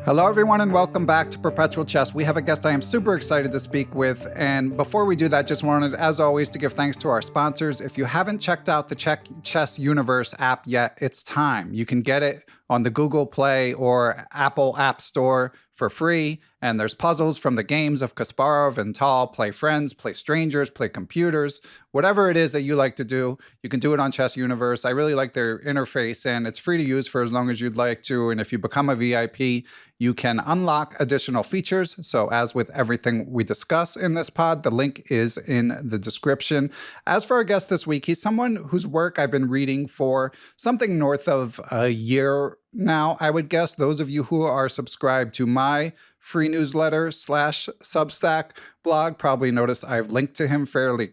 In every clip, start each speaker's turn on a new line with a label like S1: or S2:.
S1: Hello, everyone, and welcome back to Perpetual Chess. We have a guest I am super excited to speak with. And before we do that, just wanted, as always, to give thanks to our sponsors. If you haven't checked out the Chess Universe app yet, it's time. You can get it on the Google Play or Apple App Store for free. And there's puzzles from the games of Kasparov and Tal, play friends, play strangers, play computers, whatever it is that you like to do, you can do it on Chess Universe. I really like their interface, and it's free to use for as long as you'd like to. And if you become a VIP, you can unlock additional features. So as with everything we discuss in this pod, the link is in the description. As for our guest this week, he's someone whose work I've been reading for something north of a year now, I would guess. Those of you who are subscribed to my free newsletter / Substack blog probably notice I've linked to him fairly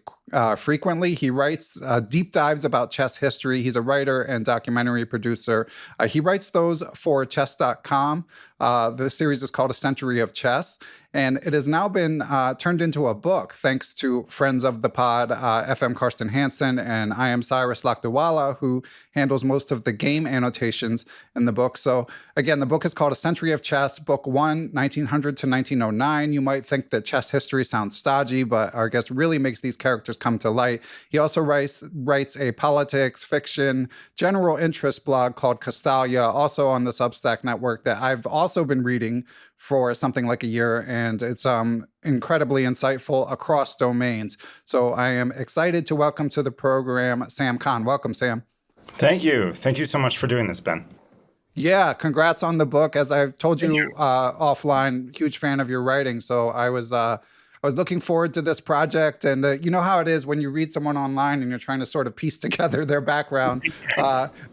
S1: frequently. He writes deep dives about chess history. He's a writer and documentary producer. He writes those for chess.com. The series is called A Century of Chess, and it has now been turned into a book thanks to friends of the pod, FM Karsten Hansen and I Am Cyrus Lakdawala, who handles most of the game annotations in the book. So again, the book is called A Century of Chess, Book 1, 1900 to 1909. You might think that chess history sounds stodgy, but our guest really makes these characters come to light. He also writes a politics, fiction, general interest blog called Castalia, also on the Substack network, that I've also been reading for something like a year, and it's incredibly insightful across domains. So I am excited to welcome to the program Sam Kahn. Welcome, Sam.
S2: Thank you. Thank you so much for doing this, Ben.
S1: Yeah, congrats on the book. As I've told you offline, huge fan of your writing. So I was looking forward to this project. And you know how it is when you read someone online and you're trying to sort of piece together their background.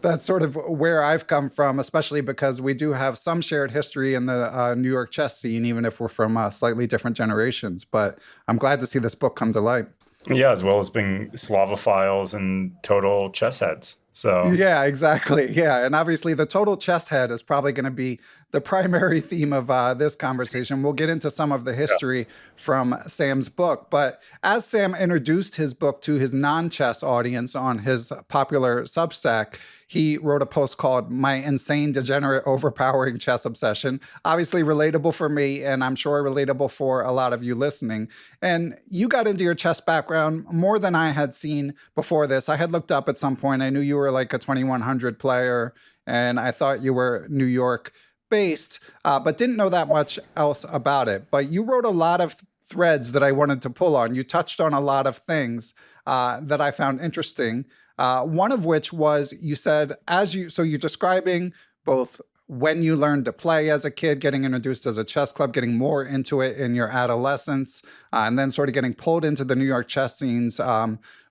S1: That's sort of where I've come from, especially because we do have some shared history in the New York chess scene, even if we're from slightly different generations. But I'm glad to see this book come to light.
S2: Yeah, as well as being Slavophiles and total chess heads. So
S1: yeah, exactly. Yeah. And obviously the total chess head is probably going to be the primary theme of this conversation. We'll get into some of the history from Sam's book. But as Sam introduced his book to his non-chess audience on his popular Substack, he wrote a post called My Insane, Degenerate, Overpowering Chess Obsession. Obviously relatable for me, and I'm sure relatable for a lot of you listening. And you got into your chess background more than I had seen before this. I had looked up at some point. I knew you were like a 2100 player, and I thought you were New York based, but didn't know that much else about it. But you wrote a lot of threads that I wanted to pull on. You touched on a lot of things that I found interesting. One of which was, you said, so you're describing both when you learned to play as a kid, getting introduced as a chess club, getting more into it in your adolescence, and then sort of getting pulled into the New York chess scenes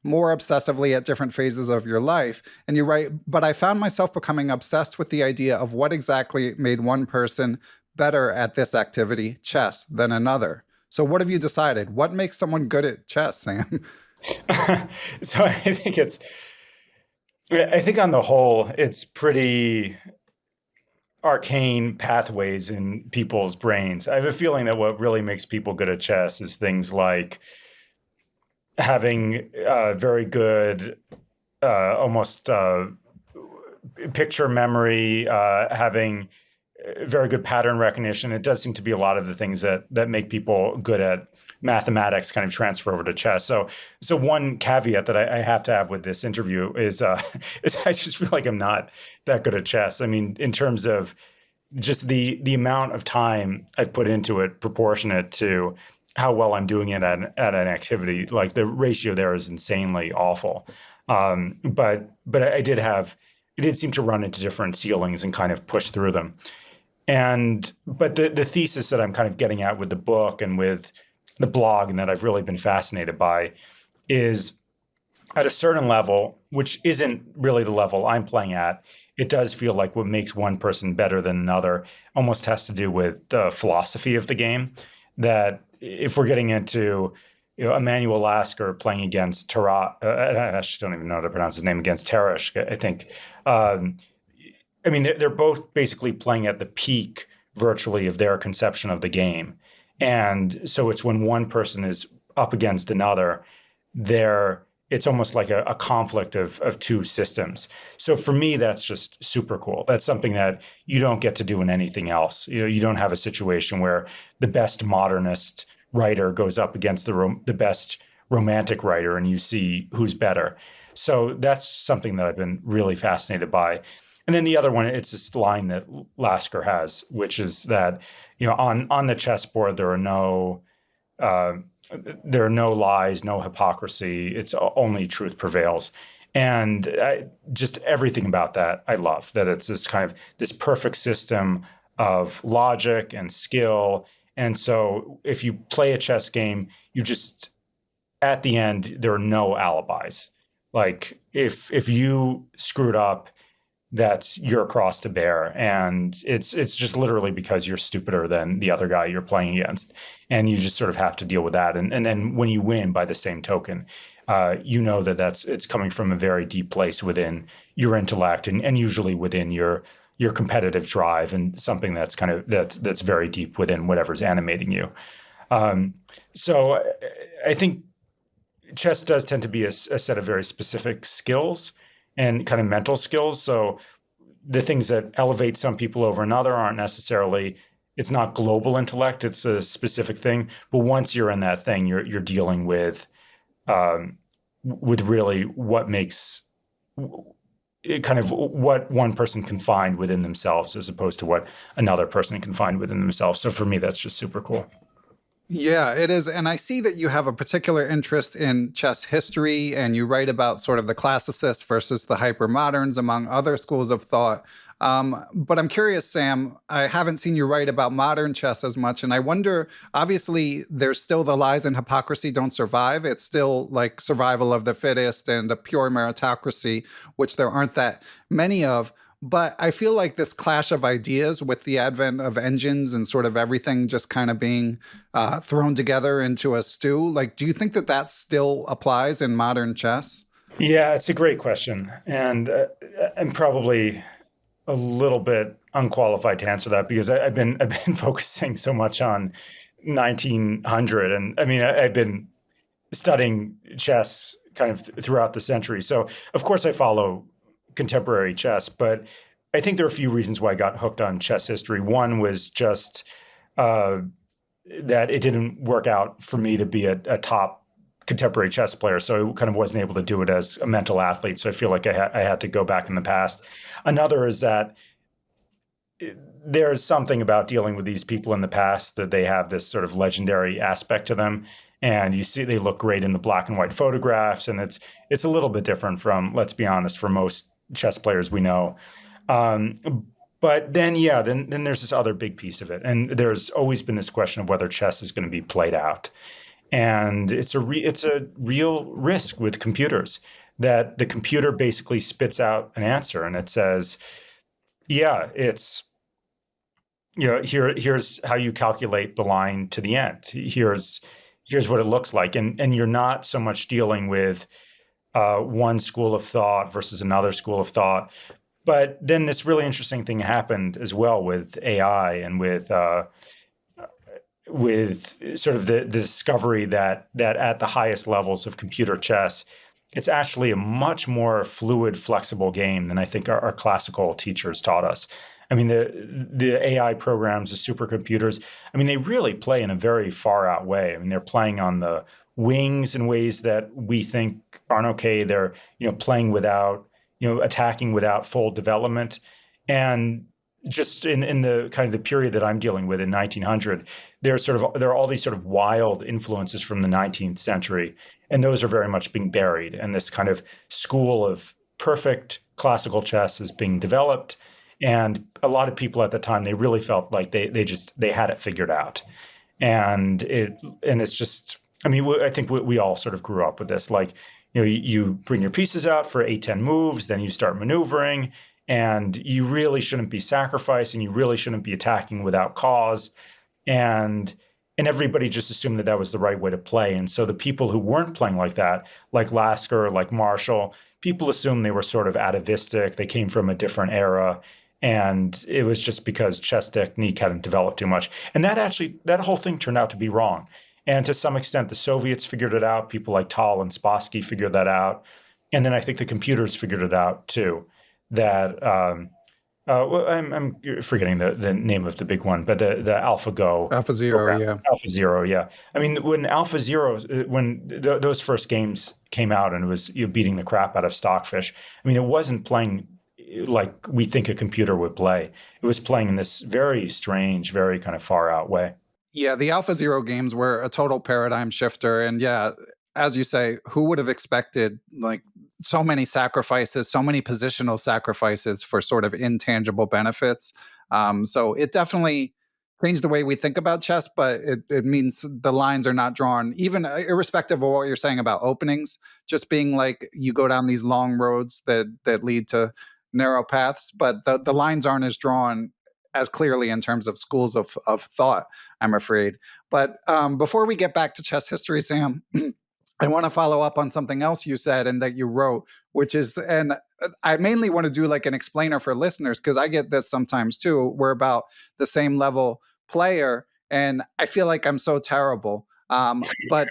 S1: more obsessively at different phases of your life. And you write, but I found myself becoming obsessed with the idea of what exactly made one person better at this activity, chess, than another. So what have you decided? What makes someone good at chess, Sam?
S2: So I think on the whole, it's pretty arcane pathways in people's brains. I have a feeling that what really makes people good at chess is things like having very good, almost picture memory, having very good pattern recognition. It does seem to be a lot of the things that make people good at mathematics kind of transfer over to chess. So one caveat that I have to have with this interview is I just feel like I'm not that good at chess. I mean, in terms of just the amount of time I've put into it proportionate to how well I'm doing it at an activity, like the ratio there is insanely awful. But it did seem to run into different ceilings and kind of push through them. But the thesis that I'm kind of getting at with the book and with the blog, and that I've really been fascinated by, is at a certain level, which isn't really the level I'm playing at, it does feel like what makes one person better than another almost has to do with the philosophy of the game. That if we're getting into Emmanuel Lasker playing against Taras, I actually don't even know how to pronounce his name, against Teresh, I think. I mean, they're both basically playing at the peak virtually of their conception of the game. And so it's when one person is up against another, they're it's almost like a conflict of two systems. So for me, that's just super cool. That's something that you don't get to do in anything else. You don't have a situation where the best modernist writer goes up against the best romantic writer, and you see who's better. So that's something that I've been really fascinated by. And then the other one, it's this line that Lasker has, which is that on the chessboard uh, there are no lies, no hypocrisy. It's only truth prevails. And just everything about that, I love that it's this kind of this perfect system of logic and skill. And so if you play a chess game, you just, at the end, there are no alibis. Like if you screwed up, that's your cross to bear, and it's just literally because you're stupider than the other guy you're playing against, and you just sort of have to deal with that. And then when you win, by the same token, it's coming from a very deep place within your intellect, and usually within your competitive drive, and something that's very deep within whatever's animating you. So I think chess does tend to be a set of very specific skills and kind of mental skills. So the things that elevate some people over another aren't necessarily, it's not global intellect, it's a specific thing. But once you're in that thing, you're dealing with really what makes it kind of what one person can find within themselves as opposed to what another person can find within themselves. So for me, that's just super cool.
S1: Yeah, it is. And I see that you have a particular interest in chess history, and you write about sort of the classicists versus the hypermoderns, among other schools of thought. But I'm curious, Sam, I haven't seen you write about modern chess as much. And I wonder, obviously, there's still the lies and hypocrisy don't survive. It's still like survival of the fittest and a pure meritocracy, which there aren't that many of. But I feel like this clash of ideas with the advent of engines and sort of everything just kind of being thrown together into a stew, like, do you think that still applies in modern chess?
S2: Yeah, it's a great question. And I'm probably a little bit unqualified to answer that because I've been focusing so much on 1900. And I mean, I've been studying chess kind of throughout the century. So of course I follow contemporary chess, but I think there are a few reasons why I got hooked on chess history. One was just that it didn't work out for me to be a top contemporary chess player, so I kind of wasn't able to do it as a mental athlete. So I feel like I had to go back in the past. Another is that there's something about dealing with these people in the past that they have this sort of legendary aspect to them. And you see they look great in the black and white photographs, and it's a little bit different from, let's be honest, for most chess players we know. But then, then there's this other big piece of it. And there's always been this question of whether chess is going to be played out. And it's a real risk with computers that the computer basically spits out an answer and it says, yeah, it's, here's how you calculate the line to the end. Here's what it looks like. And you're not so much dealing with one school of thought versus another school of thought. But then this really interesting thing happened as well with AI and with sort of the discovery that at the highest levels of computer chess, it's actually a much more fluid, flexible game than I think our classical teachers taught us. I mean, the AI programs, the supercomputers, I mean, they really play in a very far out way. I mean, they're playing on the wings in ways that we think aren't okay. They're, playing without, attacking without full development. And just in the kind of the period that I'm dealing with in 1900, there are all these sort of wild influences from the 19th century, and those are very much being buried. And this kind of school of perfect classical chess is being developed. And a lot of people at the time, they really felt like they had it figured out. And it's just, I mean, I think we all sort of grew up with this, like, you bring your pieces out for 8-10 moves, then you start maneuvering, and you really shouldn't be sacrificing. You really shouldn't be attacking without cause. And everybody just assumed that was the right way to play. And so the people who weren't playing like that, like Lasker, like Marshall, people assumed they were sort of atavistic. They came from a different era. And it was just because chess technique hadn't developed too much. And that whole thing turned out to be wrong. And to some extent, the Soviets figured it out. People like Tal and Spassky figured that out. And then I think the computers figured it out too. That well, I'm forgetting the name of the big one, but the AlphaGo
S1: AlphaZero,
S2: program,
S1: yeah.
S2: AlphaZero, yeah. I mean, when AlphaZero, when those first games came out, and it was beating the crap out of Stockfish. I mean, it wasn't playing like we think a computer would play. It was playing in this very strange, very kind of far out way.
S1: Yeah, the AlphaZero games were a total paradigm shifter. And yeah, as you say, who would have expected like so many sacrifices, so many positional sacrifices for sort of intangible benefits? So it definitely changed the way we think about chess, but it means the lines are not drawn, even irrespective of what you're saying about openings, just being like you go down these long roads that lead to narrow paths, but the lines aren't as drawn as clearly in terms of schools of thought, I'm afraid. But before we get back to chess history, Sam, I want to follow up on something else you said and that you wrote, which is, and I mainly want to do like an explainer for listeners because I get this sometimes too. We're about the same level player, and I feel like I'm so terrible. But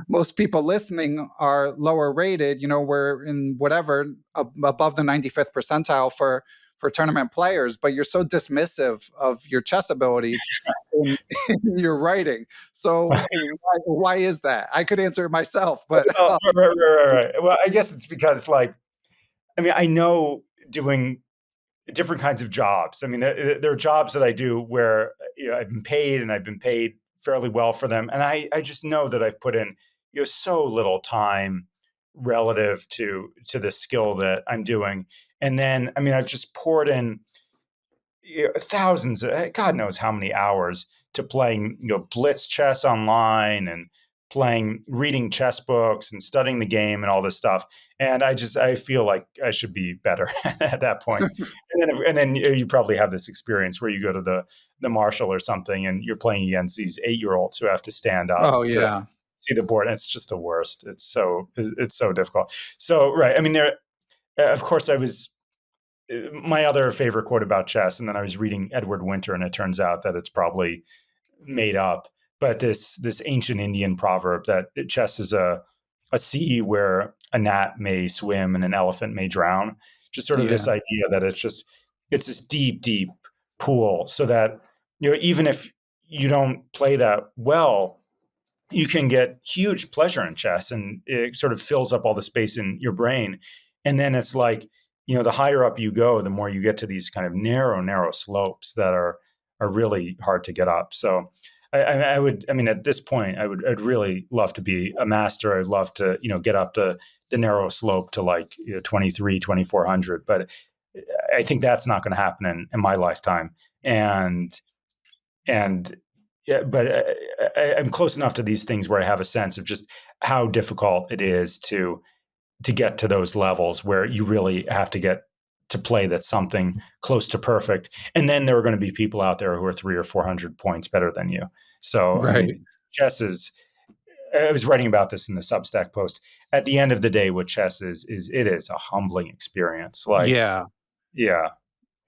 S1: most people listening are lower rated. You know, we're in whatever above the 95th percentile for tournament players, but you're so dismissive of your chess abilities in, in your writing. So why is that? I could answer it myself, but
S2: Oh, right. Well, I guess it's because, like, I mean, I know doing different kinds of jobs. I mean, there are jobs that I do where I've been paid, and I've been paid fairly well for them, and I just know that I've put in so little time relative to the skill that I'm doing. And then, I mean, I've just poured in thousands, God knows how many hours to playing, blitz chess online, and reading chess books and studying the game and all this stuff. And I feel like I should be better at that point. And then you probably have this experience where you go to the Marshall or something, and you're playing against these 8-year-olds who have to stand up
S1: oh
S2: to
S1: yeah,
S2: see the board. And it's just the worst. It's so difficult. So, right. I mean, of course, I was my other favorite quote about chess, and then I was reading Edward Winter, and it turns out that it's probably made up. But this ancient Indian proverb that chess is a sea where a gnat may swim and an elephant may drown. Just sort of this
S1: yeah,
S2: idea that it's this deep, deep pool, so that even if you don't play that well, you can get huge pleasure in chess, and it sort of fills up all the space in your brain. And then it's like, the higher up you go, the more you get to these kind of narrow slopes that are really hard to get up. So I mean, at this point, I'd really love to be a master. I'd love to, get up the narrow slope to like 23, 2400. But I think that's not going to happen in my lifetime. And yeah, but I'm close enough to these things where I have a sense of just how difficult it is to get to those levels where you really have to get to play that's something close to perfect. And then there are going to be people out there who are 300 or 400 points better than you. So, I
S1: right,
S2: mean, chess is, I was writing about this in the Substack post. At the end of the day, what chess is it is a humbling experience. Like,
S1: yeah.
S2: yeah,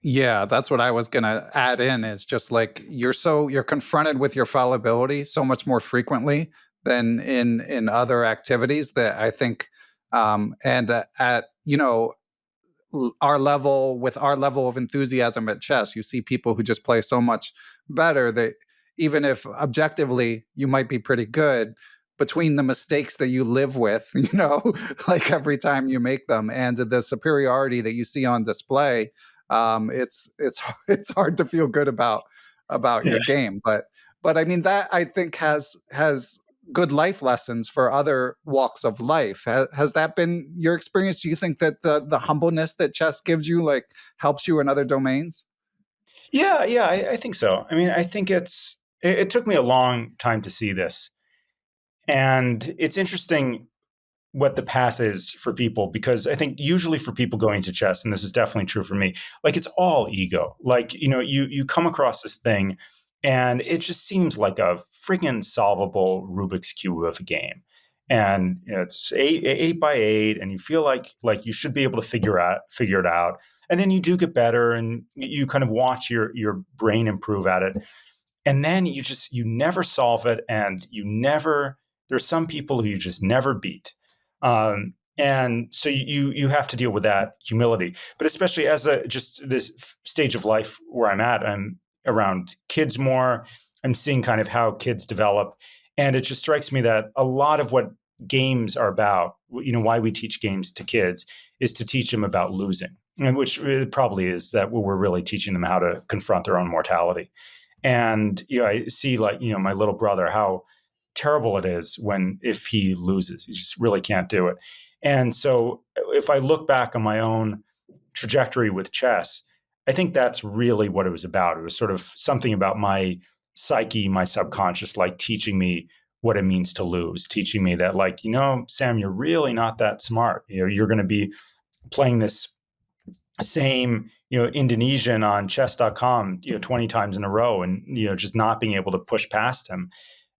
S1: Yeah, that's what I was gonna add in is just like you're confronted with your fallibility so much more frequently than in other activities that I think and at our level with our level of enthusiasm at chess, you see people who just play so much better that even if objectively you might be pretty good, between the mistakes that you live with, like every time you make them, and the superiority that you see on display, it's hard to feel good about
S2: yeah.
S1: your game. But I mean that I think has good life lessons for other walks of life. Has that been your experience? Do you think that the humbleness that chess gives you like helps you in other domains?
S2: Yeah, I think so. I mean, I think it took me a long time to see this. And it's interesting what the path is for people, because I think usually for people going to chess, and this is definitely true for me, like it's all ego. Like, you come across this thing, and it just seems like a friggin' solvable Rubik's Cube of a game. And it's eight by eight, and you feel like you should be able to figure it out. And then you do get better, and you kind of watch your brain improve at it. And then you never solve it, and there's some people who you just never beat. And so you have to deal with that humility, but especially as just this stage of life where I'm around kids more. I'm seeing kind of how kids develop, and it just strikes me that a lot of what games are about, why we teach games to kids, is to teach them about losing, and which it probably is that we're really teaching them how to confront their own mortality. And I see, like, my little brother, how terrible it is if he loses. He just really can't do it. And so if I look back on my own trajectory with chess, I think that's really what it was about. It was sort of something about my psyche, my subconscious, like teaching me what it means to lose, teaching me that, like, Sam, you're really not that smart. You're going to be playing this same, Indonesian on chess.com, 20 times in a row, and, just not being able to push past him.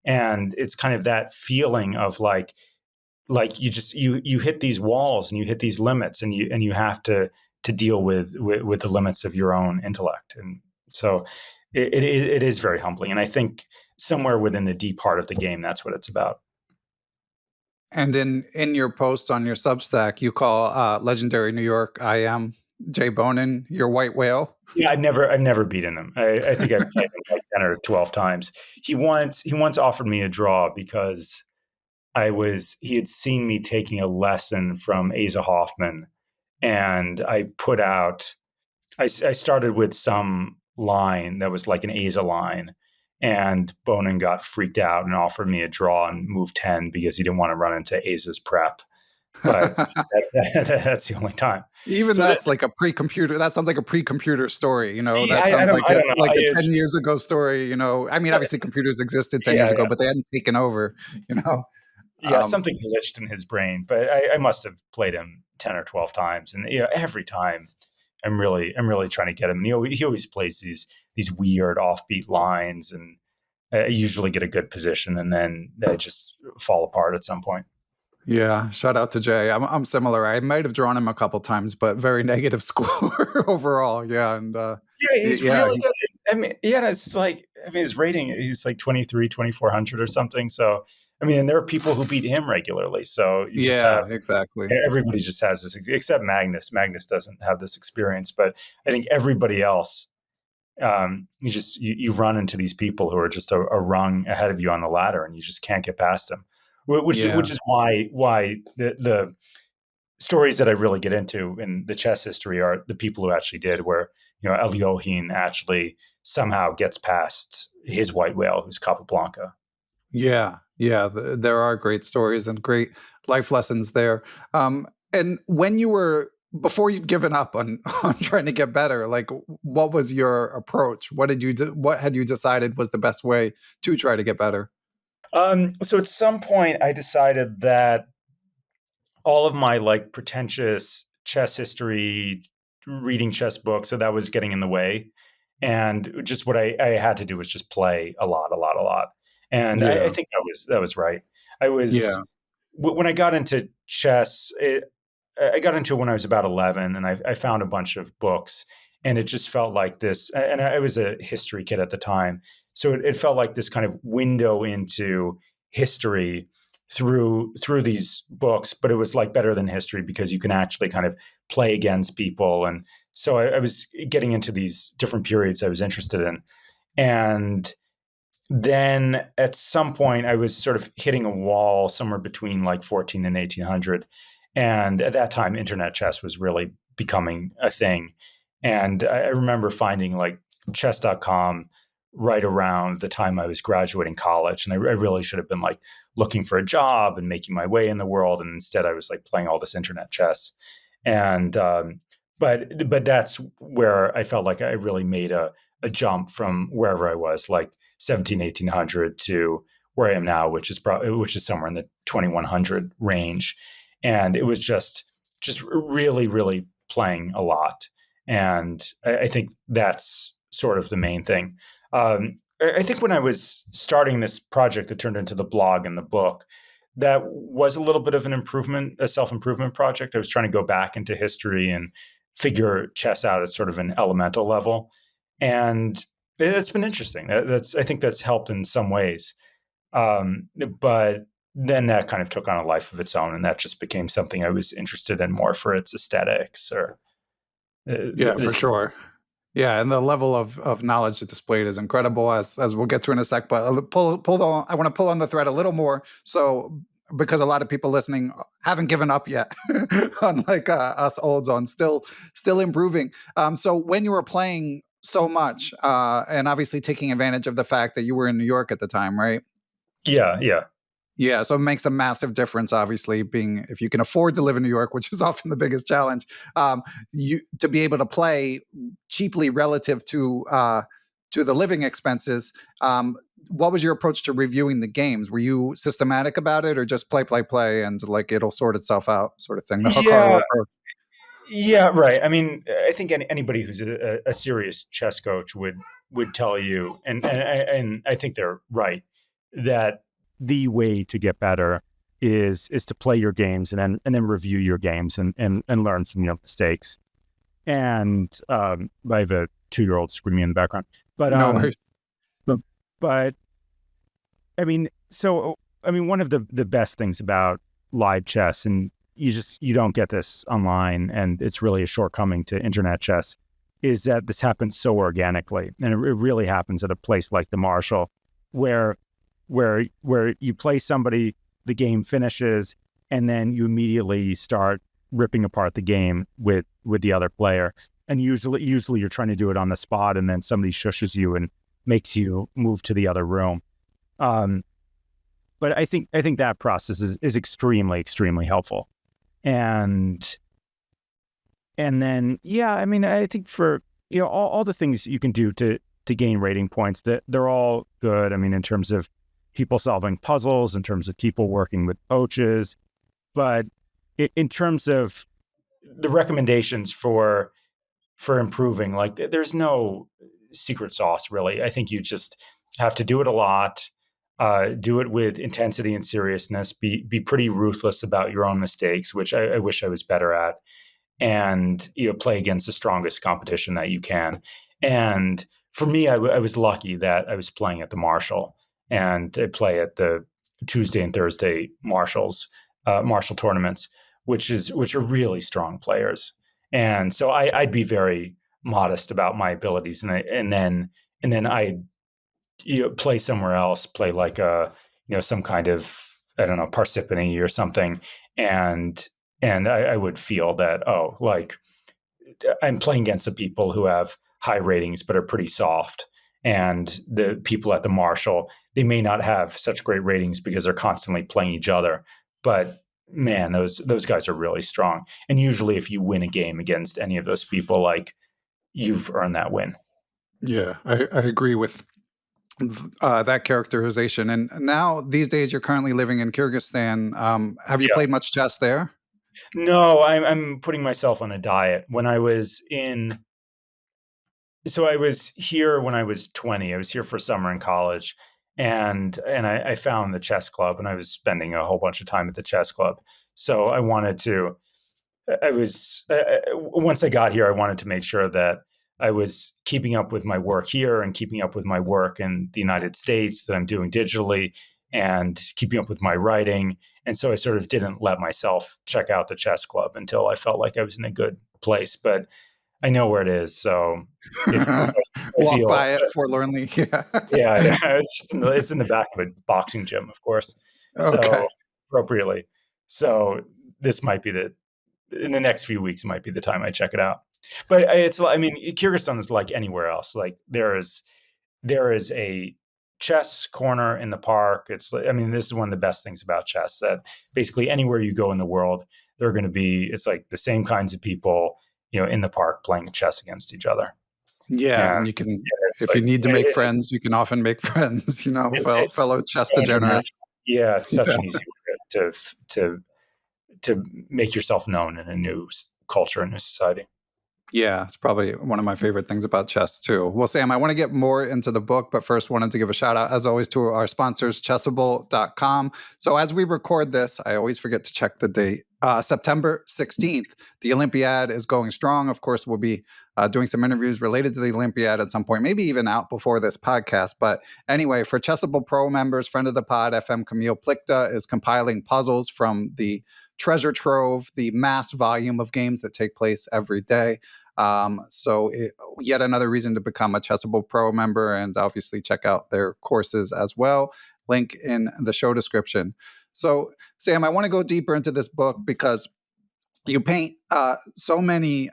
S2: And it's kind of that feeling of like you hit these walls and you hit these limits, and you have to deal with the limits of your own intellect. And so it is very humbling. And I think somewhere within the deep heart of the game, that's what it's about.
S1: And in your post on your Substack, you call legendary New York IM Jay Bonin your white whale.
S2: Yeah, I've never beaten him. I think I've played him like 10 or 12 times. He once offered me a draw because he had seen me taking a lesson from Asa Hoffman, and I started with some line that was like an Asa line, and Bonin got freaked out and offered me a draw and move 10 because he didn't want to run into Asa's prep. But that's the only time.
S1: Even
S2: So
S1: that's like a pre-computer. That sounds like a pre-computer story. That
S2: I
S1: sounds
S2: don't,
S1: like
S2: I don't know.
S1: a 10 years ago story. I mean, obviously computers existed 10 years ago, but they hadn't taken over.
S2: Yeah, something glitched in his brain, but I must have played him 10 or 12 times, and every time I'm really trying to get him. He always plays these weird offbeat lines, and I usually get a good position, and then they just fall apart at some point.
S1: Yeah, shout out to Jay. I'm similar. I might have drawn him a couple times, but very negative score overall. Yeah, and
S2: Yeah, he's really good. I mean, it's like, his rating, he's like 2,400 or something. So, and there are people who beat him regularly. So you just have,
S1: exactly.
S2: everybody just has this, except Magnus. Magnus doesn't have this experience, but I think everybody else, you run into these people who are just a rung ahead of you on the ladder, and you just can't get past them. Which is why the stories that I really get into in the chess history are the people who actually did, where Eliohin actually somehow gets past his white whale, who's Capablanca.
S1: Yeah, there are great stories and great life lessons there. And before you'd given up on on trying to get better, like, what was your approach? What had you decided was the best way to try to get better?
S2: So at some point, I decided that all of my like pretentious chess history, reading chess books, so that was getting in the way. And just what I had to do was just play a lot. And I think that was right. I was, when I got into chess, I got into it when I was about 11, and I found a bunch of books, and it just felt like this. And I was a history kid at the time, so it felt like this kind of window into history through these books. But it was like better than history because you can actually kind of play against people. And so I was getting into these different periods I was interested in, and then at some point I was sort of hitting a wall somewhere between like 14 and 1800. And at that time, internet chess was really becoming a thing. And I remember finding like chess.com right around the time I was graduating college. And I really should have been like looking for a job and making my way in the world. And instead I was like playing all this internet chess. And, but that's where I felt like I really made a jump from wherever I was, like 17, 1800 to where I am now, which is somewhere in the 2100 range. And it was just really playing a lot. And I think that's sort of the main thing. I think when I was starting this project that turned into the blog and the book, that was a little bit of an improvement, a self-improvement project. I was trying to go back into history and figure chess out at sort of an elemental level. And It's been interesting. I think that's helped in some ways. But then that kind of took on a life of its own, and that just became something I was interested in more for its aesthetics or
S1: Yeah, for
S2: this.
S1: sure. Yeah, and the level of knowledge it displayed is incredible, as we'll get to in a sec. But I want to pull on the thread a little more, so because a lot of people listening haven't given up yet, unlike us olds on still improving. So when you were playing so much, and obviously taking advantage of the fact that you were in New York at the time, right?
S2: Yeah, yeah.
S1: Yeah, so it makes a massive difference. Obviously, being if you can afford to live in New York, which is often the biggest challenge, you to be able to play cheaply relative to the living expenses. What was your approach to reviewing the games? Were you systematic about it, or just play, and like it'll sort itself out, sort of thing? The Hikaru
S2: Yeah,
S1: approach.
S2: yeah, right. I mean, I think anybody who's a serious chess coach would tell you, and I think they're right, that the way to get better is to play your games and then review your games and learn from your mistakes. And I have a 2-year-old screaming in the background, but
S1: No worries.
S2: but, but one of the best things about live chess, and you don't get this online, and it's really a shortcoming to internet chess, is that this happens so organically, and it really happens at a place like the Marshall, where you play somebody, the game finishes, and then you immediately start ripping apart the game with the other player, and usually you're trying to do it on the spot, and then somebody shushes you and makes you move to the other room. But I think that process is extremely, extremely helpful. And then, yeah, I mean, I think for, all the things you can do to gain rating points, that they're all good. I mean, in terms of people solving puzzles, in terms of people working with coaches, but in terms of the recommendations for improving, like there's no secret sauce really. I think you just have to do it a lot, do it with intensity and seriousness, be pretty ruthless about your own mistakes, which I wish I was better at, and play against the strongest competition that you can. And for me, I was lucky that I was playing at the Marshall, and I play at the Tuesday and Thursday Marshall tournaments, which are really strong players. And so I'd be very modest about my abilities, and then I play somewhere else, play like a some kind of, I don't know, Parsippany or something, and I would feel that, oh, like I'm playing against the people who have high ratings but are pretty soft, and the people at the Marshall, they may not have such great ratings because they're constantly playing each other, but man, those guys are really strong. And usually, if you win a game against any of those people, like you've earned that win.
S1: Yeah, I agree with that characterization. And now, these days, you're currently living in Kyrgyzstan. Have you
S2: Yeah.
S1: played much chess there?
S2: No, I'm putting myself on a diet. So I was here when I was 20. I was here for summer in college, and I found the chess club, and I was spending a whole bunch of time at the chess club. So I wanted to. I was once I got here, I wanted to make sure that I was keeping up with my work here and keeping up with my work in the United States that I'm doing digitally, and keeping up with my writing. And so I sort of didn't let myself check out the chess club until I felt like I was in a good place. But I know where it is, so if I
S1: Walk
S2: feel,
S1: by it forlornly. Yeah.
S2: yeah, yeah, it's in the back of a boxing gym, of course,
S1: Okay.
S2: so appropriately. So this might be in the next few weeks might be the time I check it out. But I mean, Kyrgyzstan is like anywhere else. Like there is a chess corner in the park. I mean, this is one of the best things about chess, that basically anywhere you go in the world, they're going to be. It's like the same kinds of people, in the park playing chess against each other.
S1: Yeah,
S2: And
S1: and you can,
S2: it's
S1: if you
S2: like
S1: need to make friends, you can often make friends.
S2: it's
S1: Fellow chess
S2: so
S1: degenerates.
S2: international. Yeah, it's such
S1: Yeah.
S2: an easy way to make yourself known in a new culture, a new society.
S1: Yeah, it's probably one of my favorite things about chess too. Well, Sam, I want to get more into the book, but first wanted to give a shout out, as always, to our sponsors, Chessable.com. So as we record this, I always forget to check the date. September 16th, the Olympiad is going strong. Of course, we'll be doing some interviews related to the Olympiad at some point, maybe even out before this podcast. But anyway, for Chessable Pro members, friend of the pod, FM Camille Plickta is compiling puzzles from the treasure trove, the mass volume of games that take place every day. Yet another reason to become a Chessable Pro member, and obviously check out their courses as well. Link in the show description. So, Sam, I want to go deeper into this book because you paint so many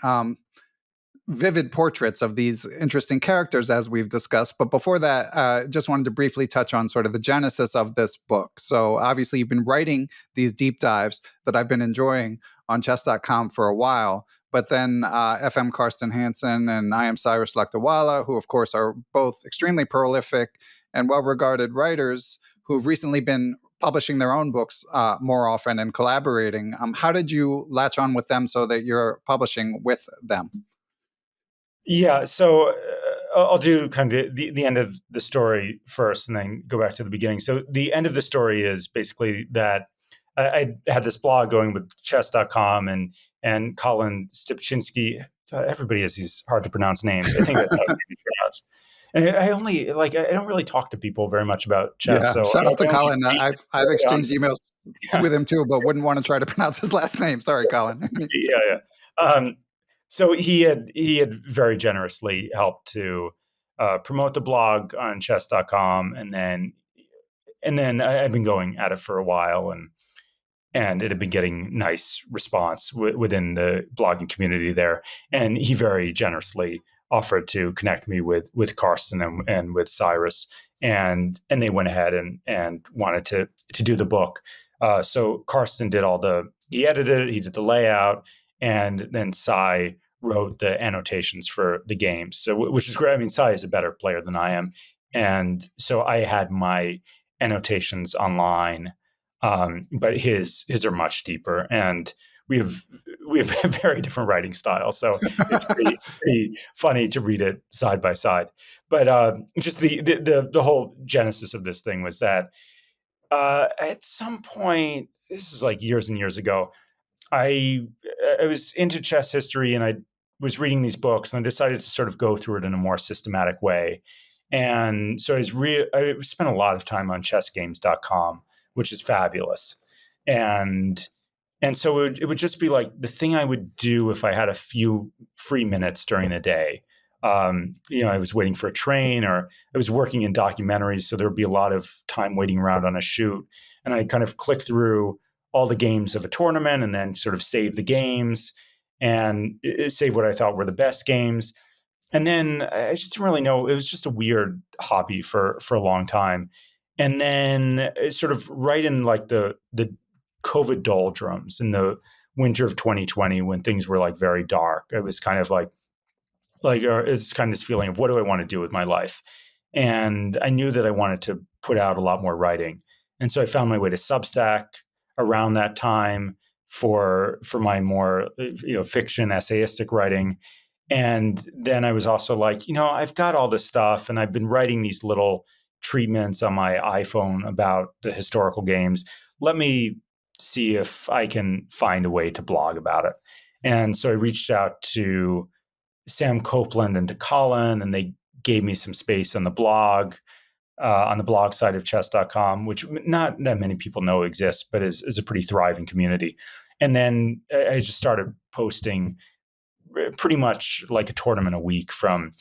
S1: vivid portraits of these interesting characters, as we've discussed. But before that, just wanted to briefly touch on sort of the genesis of this book. So obviously, you've been writing these deep dives that I've been enjoying on chess.com for a while. But then FM Karsten Hansen and I am Cyrus Lakdawala, who, of course, are both extremely prolific and well-regarded writers who've recently been publishing their own books more often and collaborating. How did you latch on with them so that you're publishing with them?
S2: Yeah, so I'll do kind of the end of the story first and then go back to the beginning. So the end of the story is basically that I had this blog going with chess.com and Colin Stapcynzcki. Everybody has these hard to pronounce names. I think that's how it's pronounced. And I only I don't really talk to people very much about chess.
S1: Yeah,
S2: So
S1: shout out to
S2: I only
S1: Colin. I've exchanged emails
S2: yeah.
S1: with him too, but wouldn't want to try to pronounce his last name. Sorry, Colin.
S2: Yeah. So he had very generously helped to promote the blog on chess.com, and then I'd been going at it for a while, and it had been getting nice response within the blogging community there. And he very generously offered to connect me with Karsten and with Cyrus, and they went ahead and wanted to do the book. So Karsten did he edited it, he did the layout, and then Cy wrote the annotations for the games. So which is great. I mean, Cy is a better player than I am, and so I had my annotations online, but his are much deeper, and we have very different writing styles. So it's pretty funny to read it side by side. But just the whole genesis of this thing was that at some point, this is like years and years ago, I was into chess history and I was reading these books and I decided to sort of go through it in a more systematic way. And so I spent a lot of time on chessgames.com, which is fabulous. And so it would just be like the thing I would do if I had a few free minutes during the day. I was waiting for a train or I was working in documentaries. So there would be a lot of time waiting around on a shoot. And I kind of click through all the games of a tournament and then sort of save the games and save what I thought were the best games. And then I just didn't really know. It was just a weird hobby for a long time. And then sort of right in like the COVID doldrums in the winter of 2020 when things were like very dark, it was kind of it's kind of this feeling of what do I want to do with my life? And I knew that I wanted to put out a lot more writing. And so I found my way to Substack around that time for my more fiction essayistic writing. And then I was also like, I've got all this stuff and I've been writing these little treatments on my iPhone about the historical games. Let me see if I can find a way to blog about it. And so I reached out to Sam Copeland and to Colin, and they gave me some space on the blog side of chess.com, which not that many people know exists, but is a pretty thriving community. And then I just started posting pretty much like a tournament a week from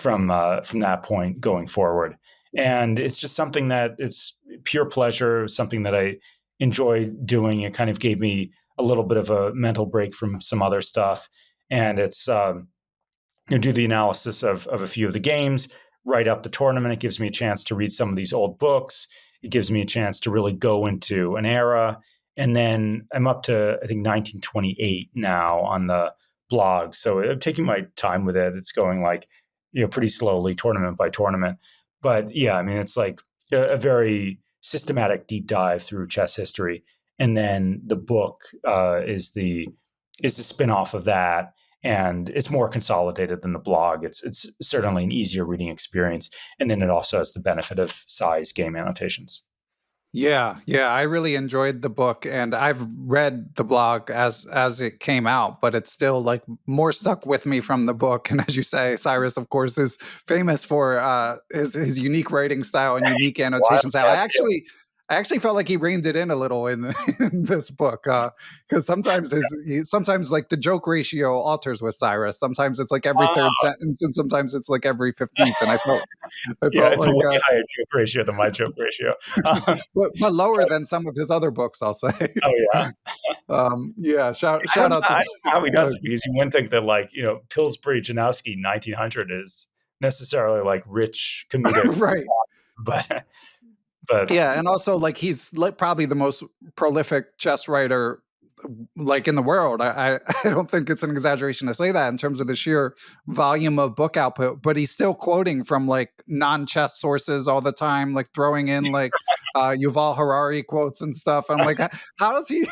S2: that point going forward. And it's just something that it's pure pleasure, something that I enjoy doing. It kind of gave me a little bit of a mental break from some other stuff. And it's do the analysis of a few of the games, write up the tournament. It gives me a chance to read some of these old books. It gives me a chance to really go into an era. And then I'm up to, I think, 1928 now on the blog. So I'm taking my time with it. It's going like, pretty slowly, tournament by tournament. But yeah, I mean, it's like a very systematic deep dive through chess history. And then the book is the spin-off of that. and it's more consolidated than the blog. It's certainly an easier reading experience, and then it also has the benefit of size game annotations.
S1: Yeah, yeah, I really enjoyed the book, and I've read the blog as it came out, but it's still like more stuck with me from the book. And as you say, Cyrus, of course, is famous for his unique writing style and unique
S2: Wild,
S1: annotation style. I actually felt like he reined it in a little in, in this book because sometimes sometimes like the joke ratio alters with Cyrus. Sometimes it's like every
S2: yeah.
S1: third sentence, and sometimes it's like every 15th. And I
S2: Yeah,
S1: felt
S2: it's a
S1: like
S2: way higher joke ratio than my joke ratio.
S1: but lower than some of his other books, I'll say.
S2: Oh yeah,
S1: Yeah,
S2: I
S1: shout
S2: don't know,
S1: out
S2: I
S1: to
S2: don't know how he does it, because you wouldn't think that, like, Pillsbury Janowski 1900 is necessarily like rich comedic,
S1: right.
S2: but but
S1: Yeah, and also like he's like probably the most prolific chess writer like in the world. I don't think it's an exaggeration to say that in terms of the sheer volume of book output, but he's still quoting from like non-chess sources all the time, like throwing in like Yuval Harari quotes and stuff. I'm like, how is he,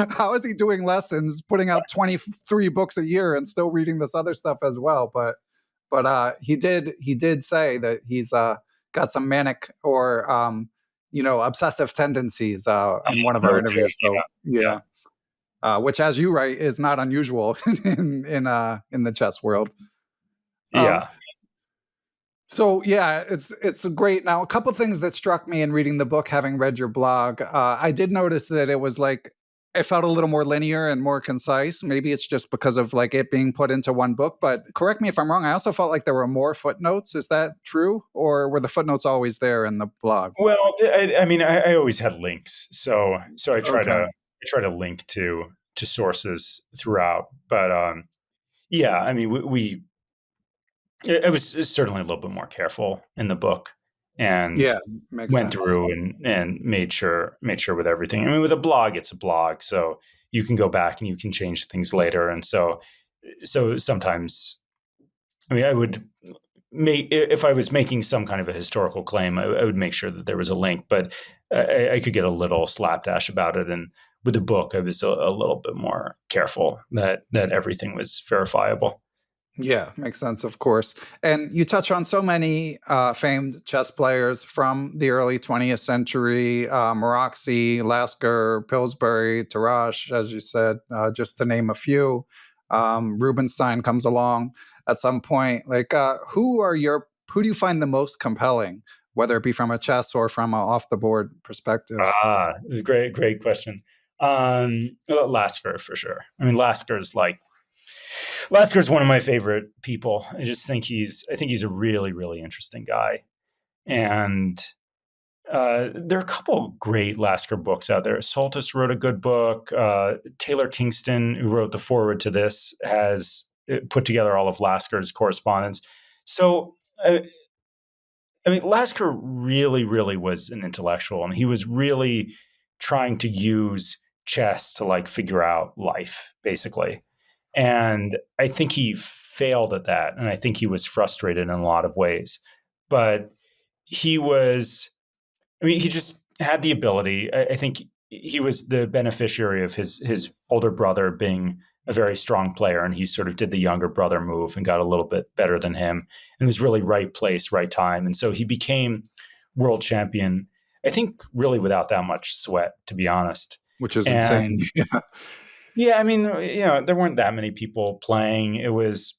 S1: how is he doing lessons, putting out 23 books a year and still reading this other stuff as well? But he did say that he's got some manic or obsessive tendencies in one of our
S2: okay,
S1: interviews. So
S2: yeah,
S1: yeah, which, as you write, is not unusual in the chess world. Um,
S2: yeah,
S1: so yeah, it's great. Now, a couple things that struck me in reading the book, having read your blog, I did notice that it was like it felt a little more linear and more concise. Maybe it's just because of like it being put into one book. But correct me if I'm wrong. I also felt like there were more footnotes. Is that true, or were the footnotes always there in the blog?
S2: Well, I mean, I always had links, so
S1: Okay.
S2: I try to link to sources throughout. But yeah, I mean, I was certainly a little bit more careful in the book, and
S1: Yeah, makes
S2: went
S1: sense.
S2: through and made sure with everything. I mean, with a blog, it's a blog, so you can go back and you can change things later. And so sometimes, I mean, I would make, if I was making some kind of a historical claim, I would make sure that there was a link. But I could get a little slapdash about it. And with the book, I was a little bit more careful that everything was verifiable.
S1: Yeah, makes sense, of course. And you touch on so many famed chess players from the early 20th century: Maroczy, Lasker, Pillsbury, Tarrasch, as you said, just to name a few. Rubinstein comes along at some point. Like, who do you find the most compelling, whether it be from a chess or from an off the board perspective?
S2: Great question. Lasker for sure. I mean, Lasker's one of my favorite people. I think he's a really, really interesting guy. And there are a couple of great Lasker books out there. Soltis wrote a good book. Taylor Kingston, who wrote the foreword to this, has put together all of Lasker's correspondence. So, I mean, Lasker really, really was an intellectual, and he was really trying to use chess to like figure out life, basically. And I think he failed at that, and I think he was frustrated in a lot of ways. But he was, I mean, he just had the ability. I think he was the beneficiary of his older brother being a very strong player, and he sort of did the younger brother move and got a little bit better than him, and was really right place, right time, and so he became world champion. I think really without that much sweat, to be honest.
S1: Which is
S2: And
S1: insane.
S2: yeah, I mean, there weren't that many people playing. It was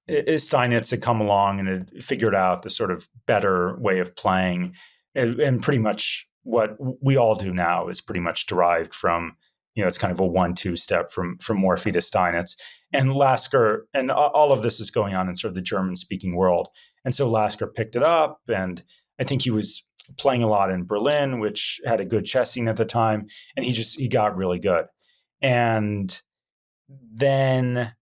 S2: Steinitz had come along and had figured out the sort of better way of playing, and pretty much what we all do now is pretty much derived from, it's kind of a 1-2 step from Morphy to Steinitz. And Lasker, and all of this is going on in sort of the German speaking world. And so Lasker picked it up, and I think he was playing a lot in Berlin, which had a good chess scene at the time, and he got really good. And then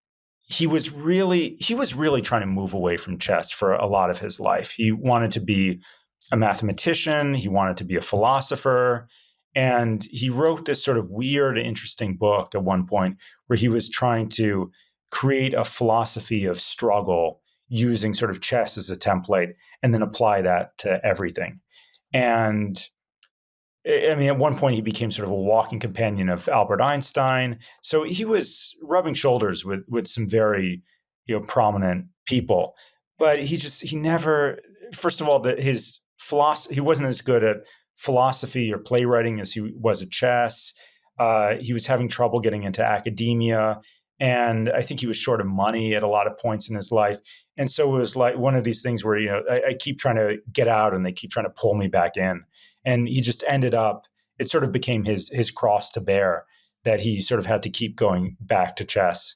S2: he was really trying to move away from chess for a lot of his life. He wanted to be a mathematician, he wanted to be a philosopher, and he wrote this sort of weird, interesting book at one point where he was trying to create a philosophy of struggle using sort of chess as a template and then apply that to everything. And I mean, at one point he became sort of a walking companion of Albert Einstein. So he was rubbing shoulders with some very, prominent people. But he never. First of all, his philosophy. He wasn't as good at philosophy or playwriting as he was at chess. He was having trouble getting into academia, and I think he was short of money at a lot of points in his life. And so it was like one of these things where I keep trying to get out, and they keep trying to pull me back in. And he just ended up. It sort of became his cross to bear that he sort of had to keep going back to chess.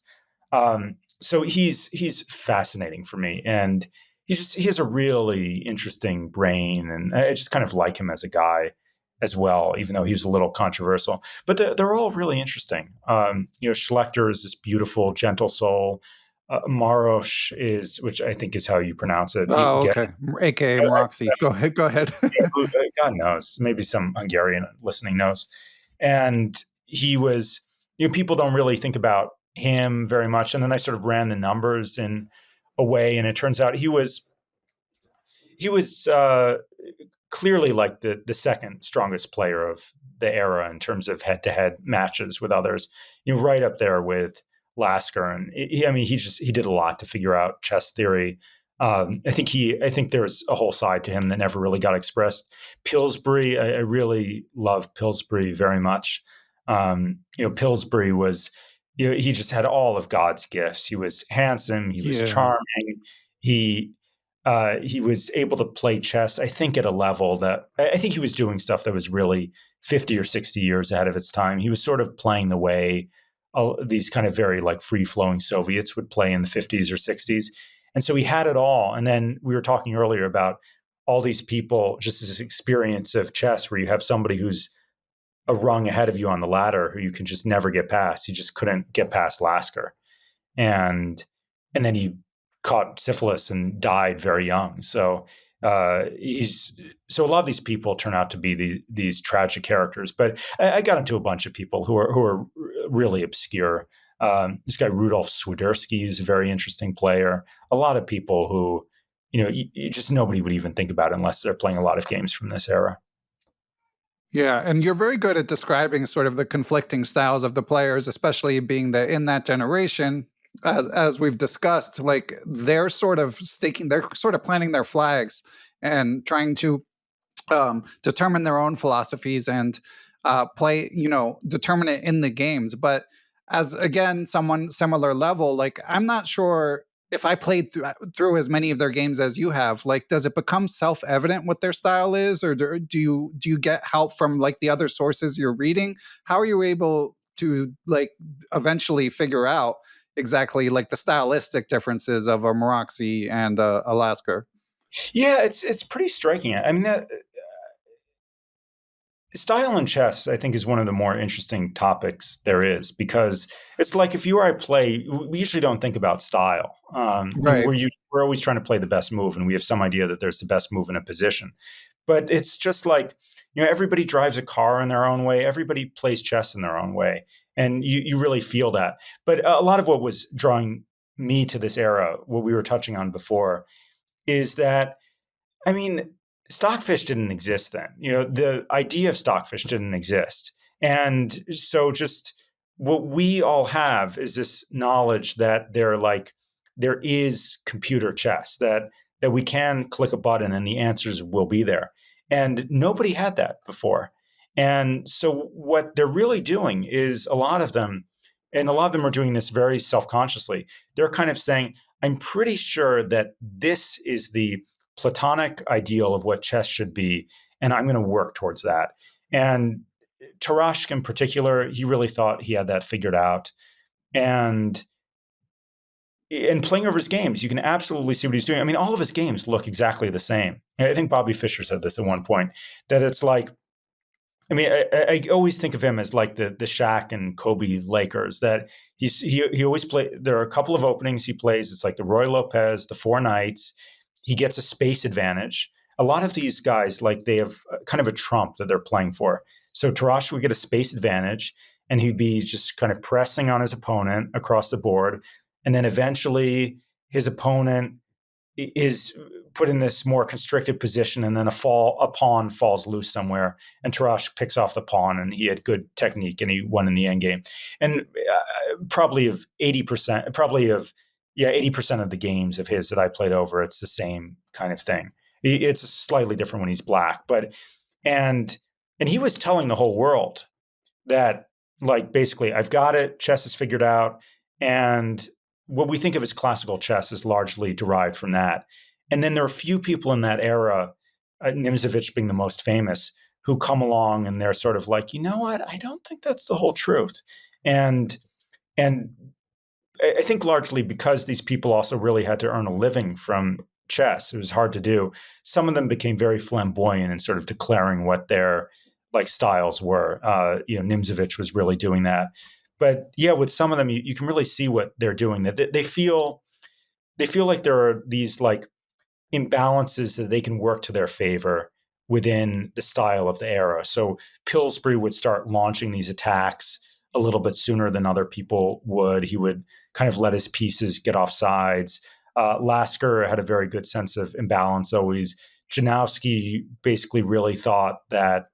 S2: So he's fascinating for me, and he has a really interesting brain, and I just kind of like him as a guy as well, even though he was a little controversial. But they're all really interesting. Schlechter is this beautiful, gentle soul. Maros is, which I think is how you pronounce it.
S1: Oh, okay. AKA Moroxy. Go ahead. Go ahead.
S2: God knows. Maybe some Hungarian listening knows. And he was, people don't really think about him very much. And then I sort of ran the numbers in a way, and it turns out he was clearly like the second strongest player of the era in terms of head-to-head matches with others. Right up there with Lasker, and he did a lot to figure out chess theory. I think there's a whole side to him that never really got expressed. Pillsbury, I really love Pillsbury very much. Pillsbury was, he just had all of God's gifts. He was handsome. He was
S1: Yeah.
S2: charming. He was able to play chess, I think, at a level that I think he was doing stuff that was really 50 or 60 years ahead of its time. He was sort of playing the way these kind of very like free flowing Soviets would play in the 50s or 60s. And so he had it all. And then we were talking earlier about all these people, just this experience of chess where you have somebody who's a rung ahead of you on the ladder who you can just never get past. He just couldn't get past Lasker. And then he caught syphilis and died very young. So so a lot of these people turn out to be these tragic characters. But I got into a bunch of people who are really obscure. This guy Rudolf Swiderski is a very interesting player. A lot of people who you just nobody would even think about unless they're playing a lot of games from this era.
S1: Yeah, and you're very good at describing sort of the conflicting styles of the players, especially being in that generation. As we've discussed, like they're sort of planting their flags and trying to determine their own philosophies and determine it in the games. But as again, someone similar level, like I'm not sure if I played through as many of their games as you have. Like, does it become self-evident what their style is, or do you get help from like the other sources you're reading? How are you able to like eventually figure out exactly like the stylistic differences of a Moroxy and a Lasker?
S2: Yeah, it's pretty striking. I mean, style in chess, I think, is one of the more interesting topics there is because it's like if you or I play, we usually don't think about style.
S1: Right.
S2: We're always trying to play the best move, and we have some idea that there's the best move in a position. But it's just like everybody drives a car in their own way. Everybody plays chess in their own way, and you really feel that. But a lot of what was drawing me to this era, what we were touching on before, is that I mean, stockfish didn't exist then. The idea of stockfish didn't exist. And so just what we all have is this knowledge that there is computer chess, that we can click a button and the answers will be there. And nobody had that before. And so what they're really doing is a lot of them, and a lot of them are doing this very self-consciously. They're kind of saying, I'm pretty sure that this is the platonic ideal of what chess should be, and I'm going to work towards that. And Tarashk in particular, he really thought he had that figured out. And in playing over his games, you can absolutely see what he's doing. I mean, all of his games look exactly the same. I think Bobby Fischer said this at one point, that it's like, I mean, I always think of him as like the Shaq and Kobe Lakers. That he always play. There are a couple of openings he plays. It's like the Roy Lopez, the four knights. He gets a space advantage. A lot of these guys, like they have kind of a trump that they're playing for. So Tarash would get a space advantage, and he'd be just kind of pressing on his opponent across the board, and then eventually his opponent is put in this more constricted position, and then a pawn falls loose somewhere, and Tarrasch picks off the pawn, and he had good technique, and he won in the end game. And probably of 80%, yeah, 80% of the games of his that I played over, it's the same kind of thing. It's slightly different when he's black, but and he was telling the whole world that, like, basically, I've got it, chess is figured out, and what we think of as classical chess is largely derived from that. And then there are a few people in that era, Nimzovich being the most famous, who come along and they're sort of like, you know what, I don't think that's the whole truth. And I think largely because these people also really had to earn a living from chess. It was hard to do. Some of them became very flamboyant and sort of declaring what their like styles were. Nimzovich was really doing that. But yeah, with some of them, you can really see what they're doing. That they feel like there are these like imbalances that they can work to their favor within the style of the era. So Pillsbury would start launching these attacks a little bit sooner than other people would. He would kind of let his pieces get off sides. Lasker had a very good sense of imbalance always. Janowski basically really thought that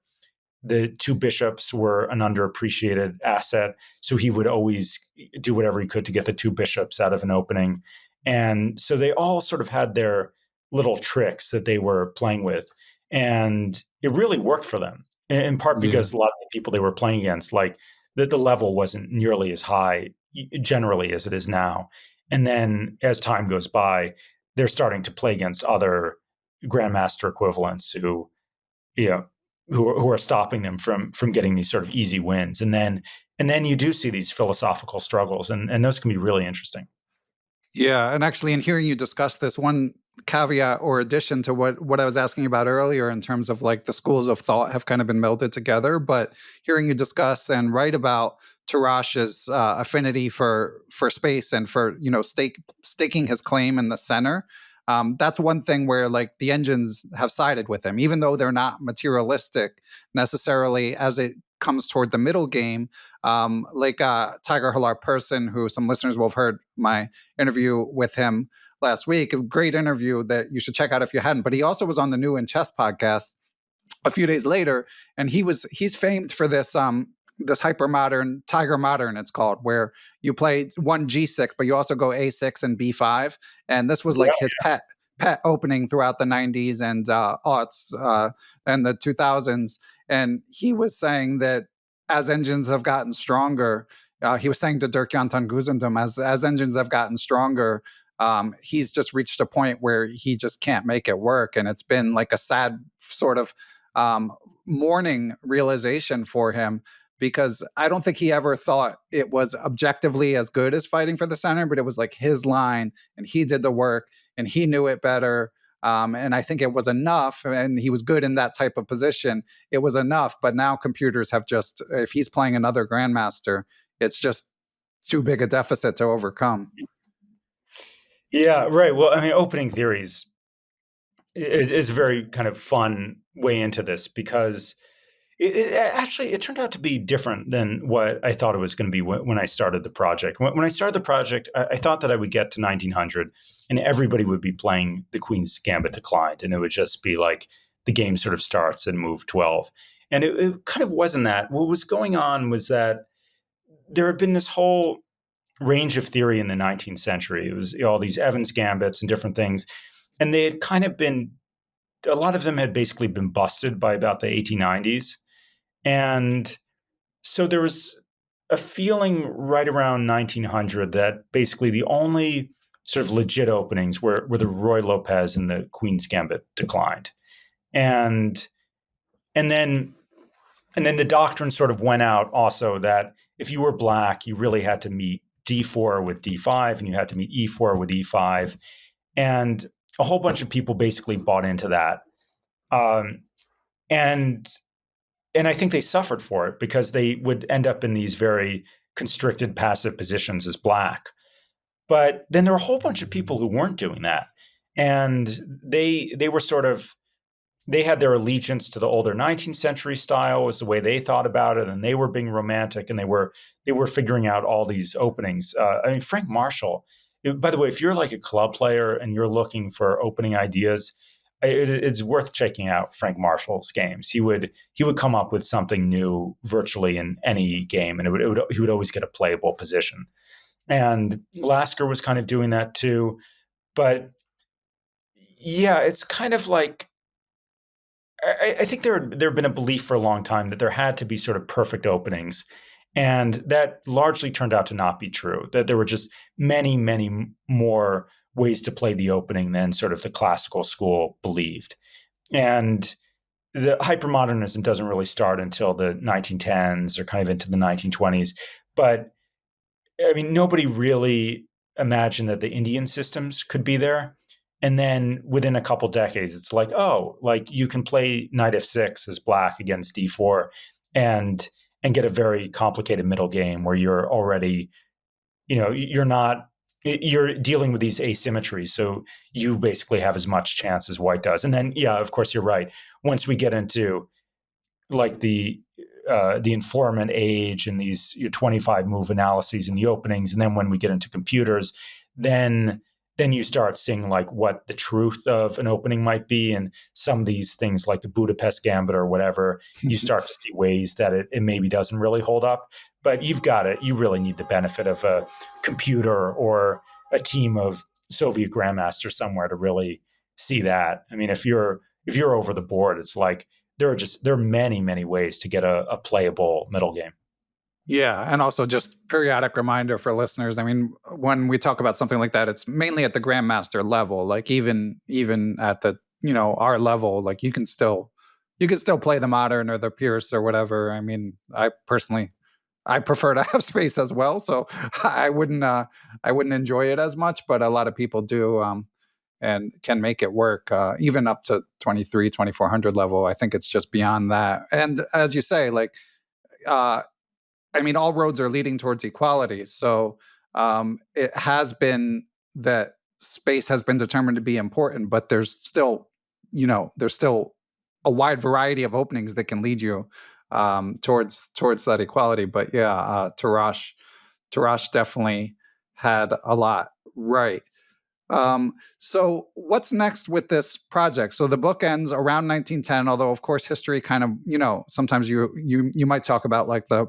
S2: the two bishops were an underappreciated asset, so he would always do whatever he could to get the two bishops out of an opening. And so they all sort of had their little tricks that they were playing with. And it really worked for them, in part because a lot of the people they were playing against, like the level wasn't nearly as high generally as it is now. And then as time goes by, they're starting to play against other grandmaster equivalents who are stopping them from getting these sort of easy wins. And then you do see these philosophical struggles, and those can be really interesting.
S1: Yeah, and actually, in hearing you discuss this, one caveat or addition to what I was asking about earlier in terms of like the schools of thought have kind of been melded together, but hearing you discuss and write about Tarrasch's affinity for space and for staking his claim in the center. That's one thing where like the engines have sided with him, even though they're not materialistic necessarily as it comes toward the middle game. Tiger Halar Person, who some listeners will have heard my interview with him last week, a great interview that you should check out if you hadn't. But he also was on the New in Chess podcast a few days later, and he's famed for this hyper modern Tiger Modern, it's called, where you play one G6, but you also go A6 and B5. And this was like his pet opening throughout the 90s and aughts and the 2000s. And he was saying that as engines have gotten stronger, he was saying to Dirk Jan van Guzendam, as engines have gotten stronger, he's just reached a point where he just can't make it work. And it's been like a sad sort of mourning realization for him, because I don't think he ever thought it was objectively as good as fighting for the center, but it was like his line and he did the work and he knew it better. And I think it was enough, and he was good in that type of position. It was enough, but now computers have just, if he's playing another grandmaster, it's just too big a deficit to overcome.
S2: Yeah, right. Well, I mean, opening theories is a very kind of fun way into this, because it turned out to be different than what I thought it was going to be when I started the project. When I started the project, I thought that I would get to 1900 and everybody would be playing the Queen's Gambit Declined, and it would just be like the game sort of starts and move 12. And it kind of wasn't that. What was going on was that there had been this whole range of theory in the 19th century. It was all these Evans Gambits and different things. And they had kind of been, a lot of them had basically been busted by about the 1890s. And so there was a feeling right around 1900 that basically the only sort of legit openings were the Roy Lopez and the Queen's Gambit Declined. And then the doctrine sort of went out also that if you were black, you really had to meet D4 with D5 and you had to meet E4 with E5. And a whole bunch of people basically bought into that. And I think they suffered for it because they would end up in these very constricted passive positions as black. But then there were a whole bunch of people who weren't doing that. And they were sort of, they had their allegiance to the older 19th century style was the way they thought about it. And they were being romantic, and they were figuring out all these openings. I mean, Frank Marshall By the way, if you're like a club player and you're looking for opening ideas, it's worth checking out Frank Marshall's games. He would come up with something new virtually in any game, and he would always get a playable position. And Lasker was kind of doing that too. But yeah, it's kind of like I think there have been a belief for a long time that there had to be sort of perfect openings, and that largely turned out to not be true. That there were just many, many more ways to play the opening than sort of the classical school believed. And the hypermodernism doesn't really start until the 1910s or kind of into the 1920s. But I mean, nobody really imagined that the Indian systems could be there. And then within a couple decades, it's like, oh, like you can play knight f6 as black against d4 and get a very complicated middle game where you're already, you're dealing with these asymmetries. So you basically have as much chance as white does. And then, yeah, of course, you're right. Once we get into like the informant age and these 25 move analyses in the openings, and then when we get into computers, then you start seeing like what the truth of an opening might be, and some of these things like the Budapest Gambit or whatever, you start to see ways that it maybe doesn't really hold up. But you really need the benefit of a computer or a team of Soviet grandmasters somewhere to really see that. I mean, if you're over the board, it's like there are many, many ways to get a playable middle game.
S1: Yeah, and also just periodic reminder for listeners. I mean, when we talk about something like that, it's mainly at the grandmaster level. Like even at the our level, like you can still play the modern or the Pierce or whatever. I mean, I prefer to have space as well, so I wouldn't enjoy it as much, but a lot of people do. And can make it work even up to 2400 level. I think it's just beyond that. And as you say, like, uh, I mean, all roads are leading towards equality. So it has been that space has been determined to be important, but there's still a wide variety of openings that can lead you towards that equality. But yeah, Tarash definitely had a lot right. So what's next with this project? So the book ends around 1910, although of course history kind of, sometimes you might talk about like the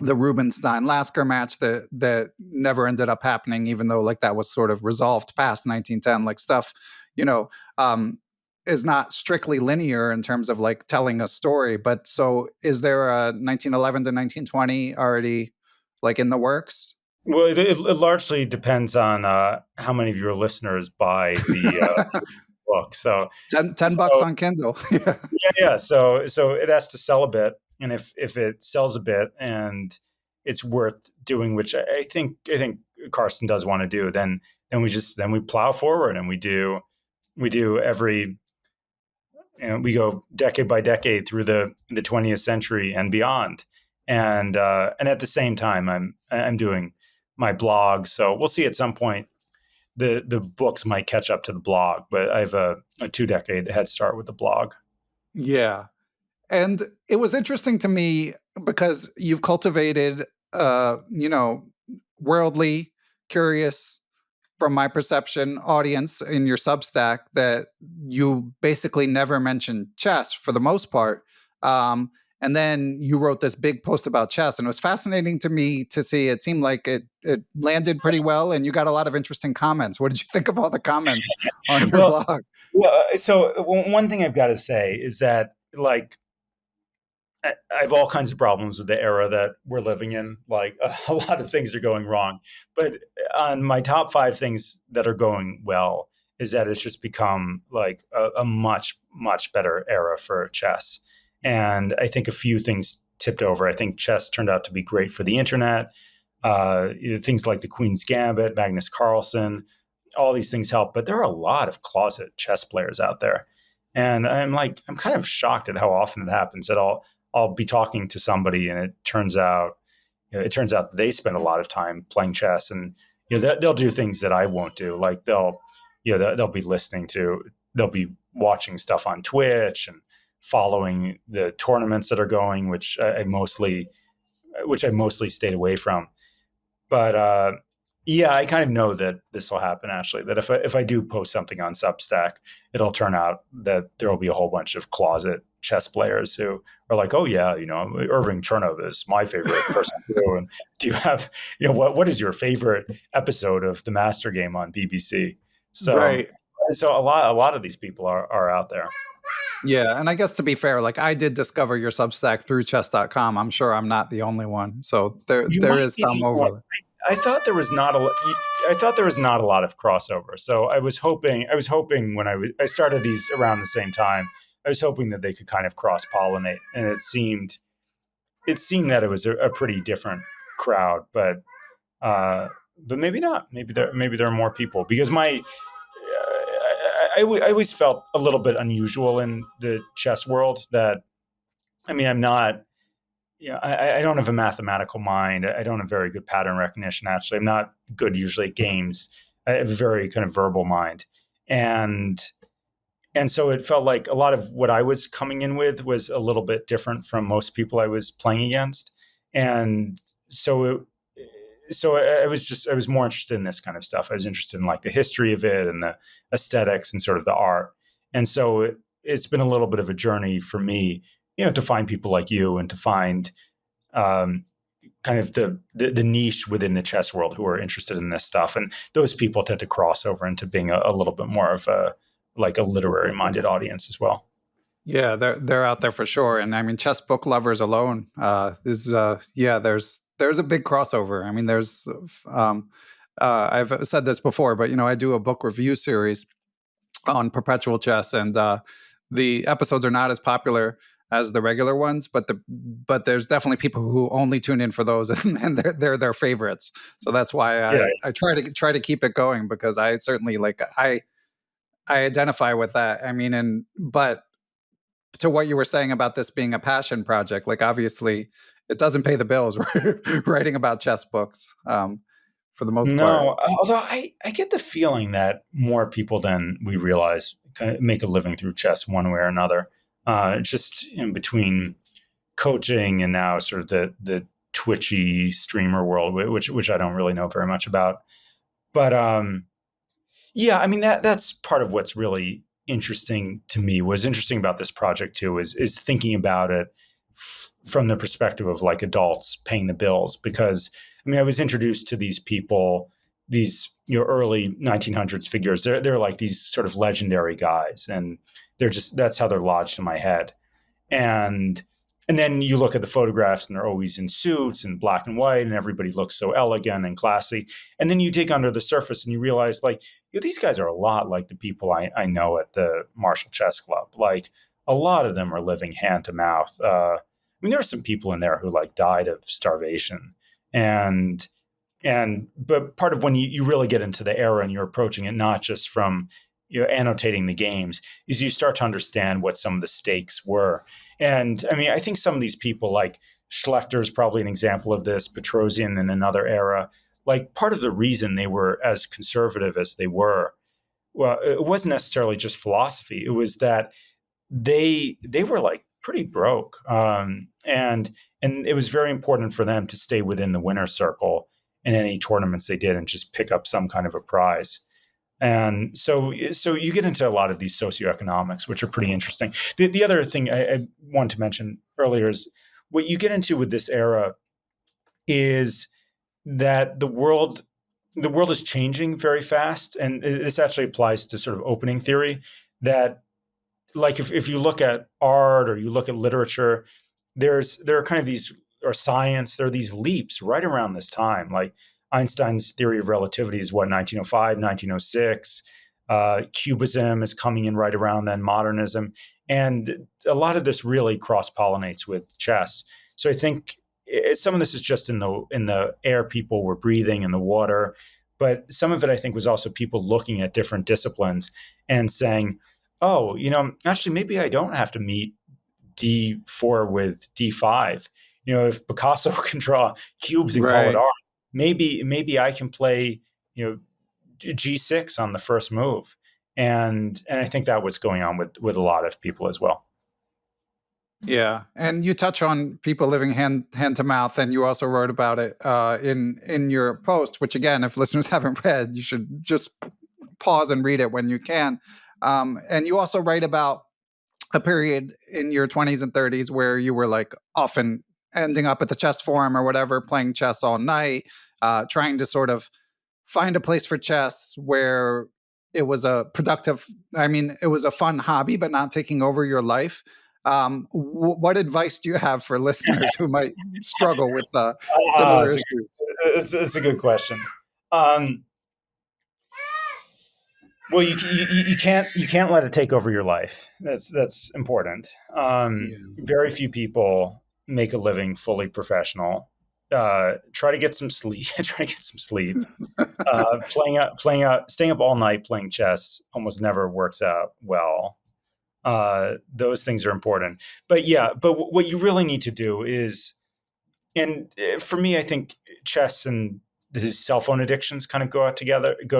S1: Rubinstein Lasker match that never ended up happening, even though like that was sort of resolved past 1910. Like stuff, you know, um, is not strictly linear in terms of like telling a story. But so is there a 1911 to 1920 already like in the works?
S2: Well, it largely depends on how many of your listeners buy the book. So,
S1: 10 bucks
S2: so
S1: on Kindle. Yeah.
S2: yeah. So it has to sell a bit, and if it sells a bit and it's worth doing, which I think Carson does want to do, then we plow forward and we do every we go decade by decade through the 20th century and beyond, and at the same time I'm doing my blog, so we'll see at some point the books might catch up to the blog, but I have a 2 decade head start with the blog.
S1: Yeah. And it was interesting to me because you've cultivated, worldly, curious, from my perception, audience in your Substack that you basically never mentioned chess for the most part. And then you wrote this big post about chess, and it was fascinating to me to see. It seemed like it landed pretty well, and you got a lot of interesting comments. What did you think of all the comments on your
S2: Well,
S1: blog?
S2: one thing I've got to say is that like I have all kinds of problems with the era that we're living in. Like a lot of things are going wrong, but on my top five things that are going well is that it's just become like a much much better era for chess. And I think a few things tipped over. I think chess turned out to be great for the internet. Things like the Queen's Gambit, Magnus Carlsen, all these things help. But there are a lot of closet chess players out there, and I'm kind of shocked at how often it happens that I'll be talking to somebody and it turns out they spend a lot of time playing chess, and they'll do things that I won't do. Like they'll be they'll be watching stuff on Twitch and following the tournaments that are going, which I mostly stayed away from. But Yeah, I kind of know that this will happen, actually, that if I do post something on Substack, it'll turn out that there will be a whole bunch of closet chess players who are like, oh yeah, Irving Chernov is my favorite person too. And do you have, what is your favorite episode of the Master Game on BBC? So
S1: Right.
S2: so a lot of these people are out there.
S1: Yeah, and I guess to be fair, like I did discover your Substack through chess.com. I'm sure I'm not the only one. So
S2: You
S1: there
S2: might
S1: is
S2: be
S1: some
S2: the only.
S1: overlap.
S2: I thought there was not a. I thought there was not a lot of crossover. So I was hoping. I was hoping when I started these around the same time. I was hoping that they could kind of cross pollinate, and it seemed that it was a pretty different crowd, uh, but maybe not. Maybe there are more people because I always felt a little bit unusual in the chess world. That I mean, I'm not. I don't have a mathematical mind. I don't have very good pattern recognition. Actually, I'm not good usually at games. I have a very kind of verbal mind, and and so it felt like a lot of what I was coming in with was a little bit different from most people I was playing against, and so I was more interested in this kind of stuff. I was interested in like the history of it and the aesthetics and sort of the art, and so it's been a little bit of a journey for me, to find people like you and to find um, kind of the niche within the chess world who are interested in this stuff, and those people tend to cross over into being a little bit more of a like a literary minded audience as well.
S1: Yeah, they're out there for sure. And I mean, chess book lovers alone is yeah, there's a big crossover. I mean, there's I've said this before, but I do a book review series on perpetual chess, and the episodes are not as popular as the regular ones, but there's definitely people who only tune in for those, and they're their favorites. So that's why
S2: Yeah,
S1: I try to keep it going, because I certainly like I identify with that. I mean, and but to what you were saying about this being a passion project, like obviously it doesn't pay the bills writing about chess books, for the most part.
S2: no. Although I get the feeling that more people than we realize kind of make a living through chess one way or another. Just in between coaching and now sort of the twitchy streamer world, which I don't really know very much about. But yeah, I mean that's part of what's really interesting to me. What's interesting about this project too is thinking about it from the perspective of like adults paying the bills. Because I mean, I was introduced to these people, these early 1900s figures. They're like these sort of legendary guys, and that's how they're lodged in my head. And and then you look at the photographs and they're always in suits and black and white and everybody looks so elegant and classy. And then you dig under the surface and you realize like these guys are a lot like the people I know at the Marshall Chess Club. Like a lot of them are living hand to mouth. I mean, there are some people in there who like died of starvation. And and but part of when you really get into the era and you're approaching it not just from annotating the games is you start to understand what some of the stakes were. And I mean, I think some of these people like Schlechter is probably an example of this, Petrosian in another era. Like part of the reason they were as conservative as they were, well, it wasn't necessarily just philosophy. It was that they were like pretty broke, and it was very important for them to stay within the winner circle in any tournaments they did and just pick up some kind of a prize. And so you get into a lot of these socioeconomics, which are pretty interesting. The other thing I wanted to mention earlier is what you get into with this era is that the world is changing very fast, and this actually applies to sort of opening theory. That like if you look at art or you look at literature, there are kind of these or science, there are these leaps right around this time. Like Einstein's theory of relativity is what 1905, 1906. Cubism is coming in right around then, modernism, and a lot of this really cross pollinates with chess. So I think some of this is just in the air people were breathing in the water, but some of it I think was also people looking at different disciplines and saying, oh, actually, maybe I don't have to meet D4 with D5. If Picasso can draw cubes and call it
S1: Right.
S2: art, maybe I can play, G6 on the first move. And I think that was going on with a lot of people as well.
S1: Yeah, and you touch on people living hand to mouth, and you also wrote about it in your post. Which again, if listeners haven't read, you should just pause and read it when you can. And you also write about a period in your 20s and 30s where you were like often ending up at the chess forum or whatever, playing chess all night, trying to sort of find a place for chess where it was a productive, I mean, it was a fun hobby, but not taking over your life. What advice do you have for listeners who might struggle with similar issues?
S2: It's a good question. Um, well, you can't let it take over your life. That's important.
S1: Yeah.
S2: Very few people make a living fully professional. Try to get some sleep. Try to get some sleep. Playing out, staying up all night playing chess almost never works out well. Those things are important. But yeah, but what you really need to do is, and for me, I think chess and his cell phone addictions kind of go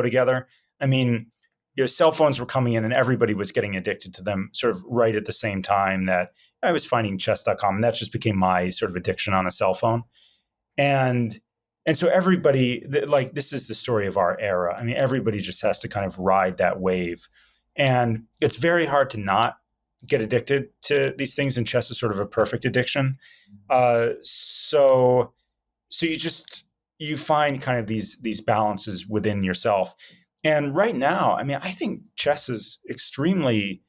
S2: together. I mean, cell phones were coming in and everybody was getting addicted to them sort of right at the same time that I was finding chess.com, and that just became my sort of addiction on a cell phone. And so everybody, like, this is the story of our era. I mean, everybody just has to kind of ride that wave. And it's very hard to not get addicted to these things, and chess is sort of a perfect addiction. So you find kind of these balances within yourself. And right now, I mean, I think chess is an extremely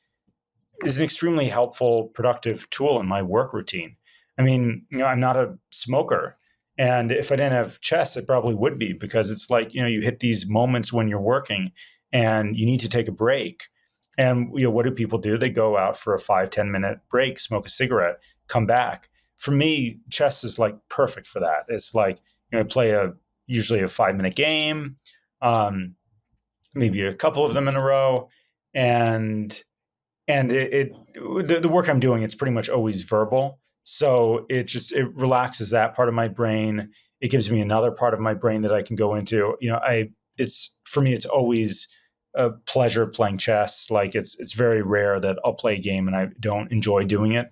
S2: helpful, productive tool in my work routine. I mean, I'm not a smoker. And if I didn't have chess, it probably would be, because it's like, you hit these moments when you're working and you need to take a break. And, what do people do? They go out for a 5-10 minute break, smoke a cigarette, come back. For me, chess is like perfect for that. It's like, play usually a 5-minute game, um, maybe a couple of them in a row. And the work I'm doing, it's pretty much always verbal. So it relaxes that part of my brain. It gives me another part of my brain that I can go into. It's for me, it's always a pleasure playing chess. Like, it's very rare that I'll play a game and I don't enjoy doing it.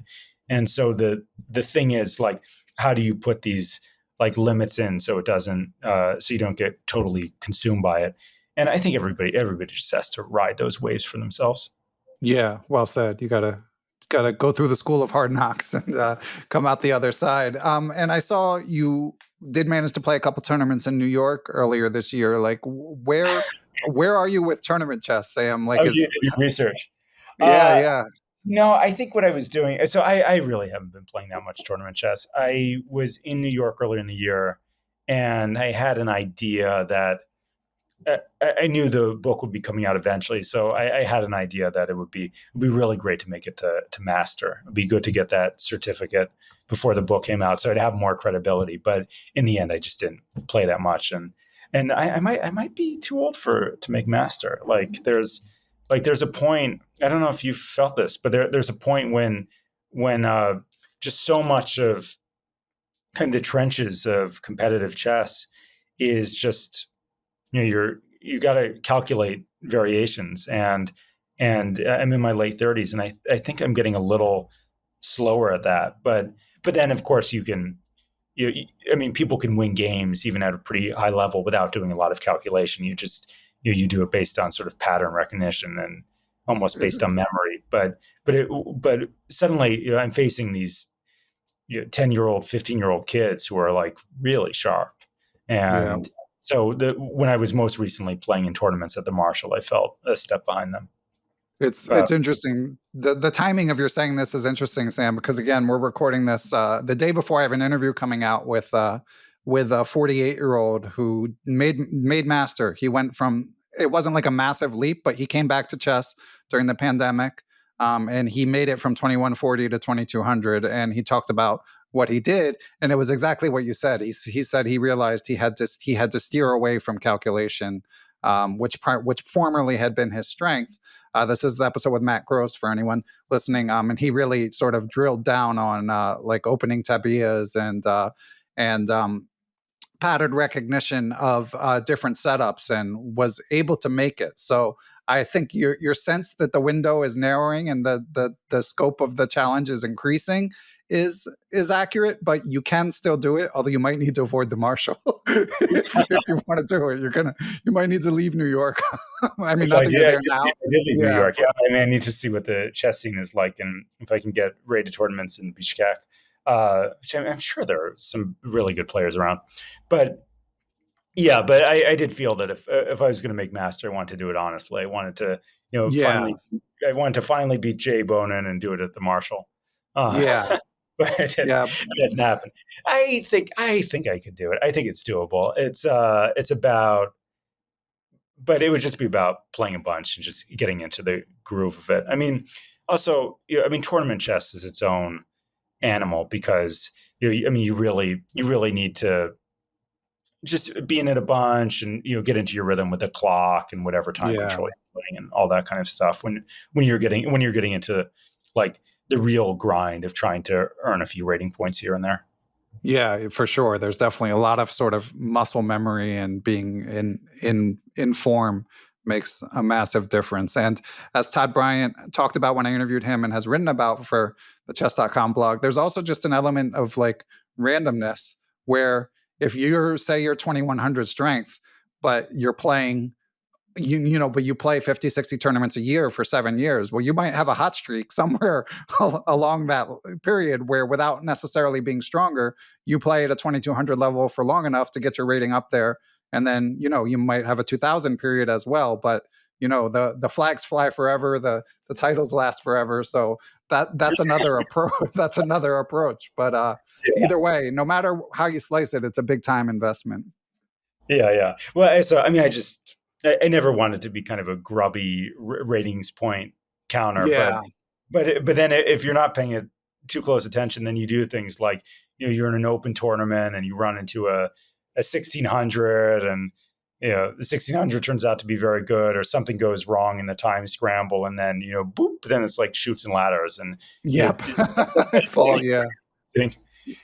S2: And so the thing is, like, how do you put these like limits in so it doesn't so you don't get totally consumed by it? And I think everybody just has to ride those waves for themselves.
S1: Yeah, well said. You gotta go through the school of hard knocks and come out the other side. And I saw you did manage to play a couple tournaments in New York earlier this year. Like, where are you with tournament chess, Sam?
S2: Oh,
S1: Like,
S2: you
S1: is
S2: did your research.
S1: yeah,
S2: Uh,
S1: yeah.
S2: no, I think what I was doing. So I really haven't been playing that much tournament chess. I was in New York earlier in the year, and I had an idea that I knew the book would be coming out eventually. So I had an idea that it would be really great to make it to master. It'd be good to get that certificate before the book came out, so I'd have more credibility. But in the end, I just didn't play that much, and I might be too old to make master. There's a point. I don't know if you've felt this, but there's a point when just so much of kind of the trenches of competitive chess is just, you got to calculate variations, and I'm in my late 30s, and I think I'm getting a little slower at that. But then, of course, I mean, people can win games even at a pretty high level without doing a lot of calculation. You do it based on sort of pattern recognition and almost based on memory. But suddenly, I'm facing these 10-year-old, 15-year-old kids who are like really sharp.
S1: Yeah.
S2: And so when I was most recently playing in tournaments at the Marshall, I felt a step behind them. Uh,
S1: It's interesting. The timing of your saying this is interesting, Sam, because again, we're recording this the day before I have an interview coming out with a 48-year-old who made master. He went from, it wasn't like a massive leap, but he came back to chess during the pandemic. And he made it from 2140 to 2200, and he talked about what he did, and it was exactly what you said. He said he realized he had to steer away from calculation, which formerly had been his strength. This is the episode with Matt Gross for anyone listening, and he really sort of drilled down on like opening tabias and pattern recognition of different setups, and was able to make it. So I think your sense that the window is narrowing and the scope of the challenge is increasing is accurate, but you can still do it. Although you might need to avoid the marshal if you want to do it. You might need to leave New York. I mean, not that you're there now.
S2: I did leave New
S1: Yeah,
S2: York. Yeah, I mean, I need to see what the chess scene is like, and if I can get rated tournaments in Bishkek, which I'm sure there are some really good players around. But yeah, but I did feel that if I was going to make master, I wanted to do it honestly. I wanted to,
S1: yeah,
S2: I wanted to finally beat Jay Bonin and do it at the Marshall.
S1: yeah,
S2: But it
S1: yeah,
S2: doesn't happen. I think I could do it. I think it's doable. It's about, but it would just be about playing a bunch and just getting into the groove of it. I mean, also, I mean, tournament chess is its own animal because I mean, you really need to just be in it a bunch and get into your rhythm with the clock and whatever time
S1: yeah.
S2: control you're putting and all that kind of stuff. When you're getting into like the real grind of trying to earn a few rating points here and there.
S1: Yeah, for sure. There's definitely a lot of sort of muscle memory, and being in form makes a massive difference. And as Todd Bryant talked about when I interviewed him and has written about for the chess.com blog, there's also just an element of like randomness where if you're say you're 2100 strength, but you're playing but you play 50, 60 tournaments a year for 7 years. Well, you might have a hot streak somewhere along that period where, without necessarily being stronger, you play at a 2200 level for long enough to get your rating up there. And then, you might have a 2000 period as well. But, the flags fly forever, the titles last forever. So that's another approach. That's another approach. But
S2: Yeah.
S1: either way, no matter how you slice it, it's a big time investment.
S2: Yeah. Well, so I mean, I never wanted to be kind of a grubby ratings point counter,
S1: Yeah.
S2: but then if you're not paying it too close attention, then you do things like you're in an open tournament and you run into a 1600, and the 1600 turns out to be very good, or something goes wrong in the time scramble, and then boop, then it's like chutes and ladders, and
S1: Yep. Yeah.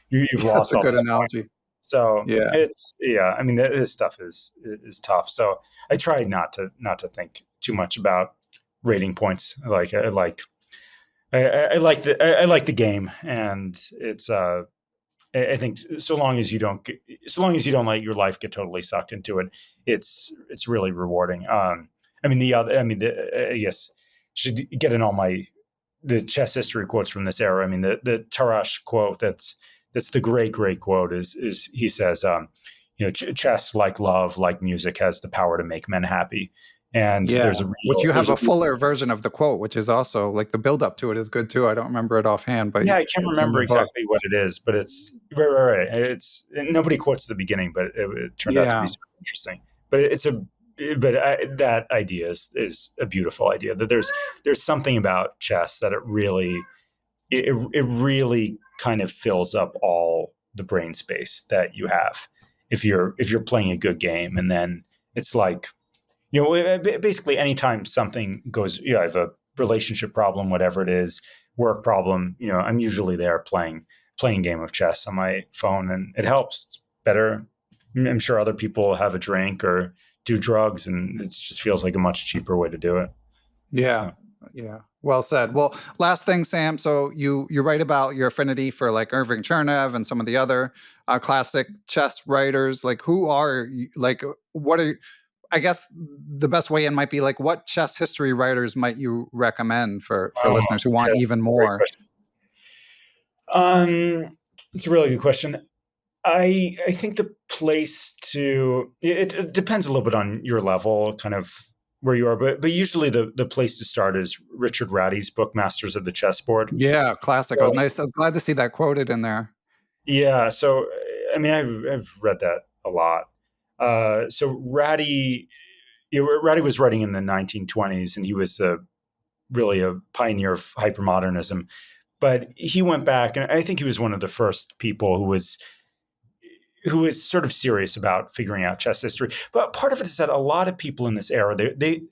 S2: you've
S1: That's
S2: lost
S1: a
S2: all
S1: good
S2: those.
S1: analogy.
S2: So
S1: Yeah.
S2: I mean, this stuff is tough. So I tried not to think too much about rating points. I like the game, and it's I think so long as you don't let your life get totally sucked into it, it's really rewarding. I mean I guess should get in all the chess history quotes from this era. I mean the Tarash quote that's the great quote is he says chess, like love, like music, has the power to make men happy. And
S1: Yeah. Which you have
S2: there's a
S1: a fuller version of the quote, which is also like the build up to it is good too. I don't remember it offhand, but
S2: yeah, I can't
S1: it's in
S2: remember
S1: the book.
S2: exactly what it is, but it's right. It's nobody quotes the beginning, but it turned out to be
S1: Yeah.
S2: super interesting. But that idea is a beautiful idea. That there's something about chess that it really kind of fills up all the brain space that you have if you're playing a good game. And then it's like basically anytime something goes, I have a relationship problem, whatever it is, work problem, I'm usually there playing a game of chess on my phone, and it helps. It's better. I'm sure other people have a drink or do drugs, and it just feels like a much cheaper way to do it.
S1: Yeah.
S2: So.
S1: Yeah. Well said. Well, last thing, Sam. So you write about your affinity for like Irving Chernev and some of the other classic chess writers. Like, who are like what are I guess the best way in might be like, what chess history writers might you recommend for
S2: Oh,
S1: listeners who want
S2: that's
S1: even
S2: a great
S1: more?
S2: question. It's a really good question. I think the place it depends a little bit on your level, kind of where you are, but usually the place to start is Richard Ratty's book, Masters of the Chessboard.
S1: Yeah, classic. I
S2: So,
S1: was nice. I was glad to see that quoted in there.
S2: yeah, so I mean, I've read that a lot. So Ratty was writing in the 1920s, and he was really a pioneer of hypermodernism. But he went back, and I think he was one of the first people who is sort of serious about figuring out chess history. But part of it is that a lot of people in this era, they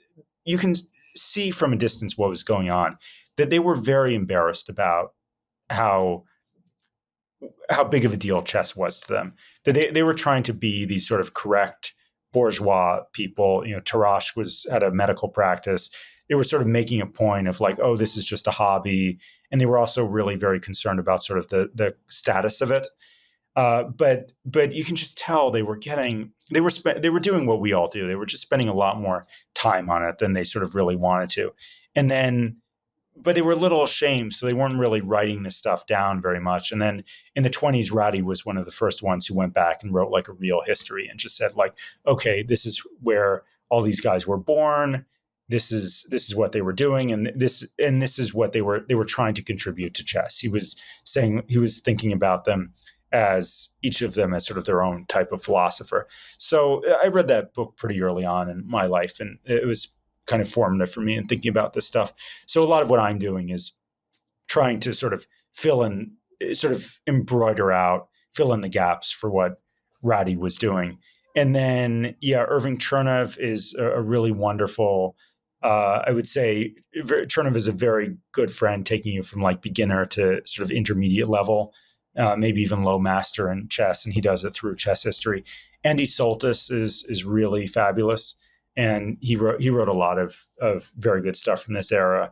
S2: you can see from a distance what was going on, that they were very embarrassed about how big of a deal chess was to them. That they were trying to be these sort of correct bourgeois people. Tarrasch had a medical practice. They were sort of making a point of like, oh, this is just a hobby. And they were also really very concerned about sort of the status of it. But you can just tell they were doing what we all do. They were just spending a lot more time on it than they sort of really wanted to. And then, but they were a little ashamed, so they weren't really writing this stuff down very much. And then in the 1920s, Ratty was one of the first ones who went back and wrote like a real history and just said like, okay, this is where all these guys were born. This is what they were doing, and this is what they were trying to contribute to chess. He was thinking about them as each of them as sort of their own type of philosopher. So I read that book pretty early on in my life, and it was kind of formative for me in thinking about this stuff. So a lot of what I'm doing is trying to sort of fill in the gaps for what Ratty was doing. And then, Irving Chernev is a really wonderful, I would say Chernev is a very good friend, taking you from like beginner to sort of intermediate level, maybe even low master in chess. And he does it through chess history. Andy Soltis is really fabulous. And he wrote a lot of very good stuff from this era.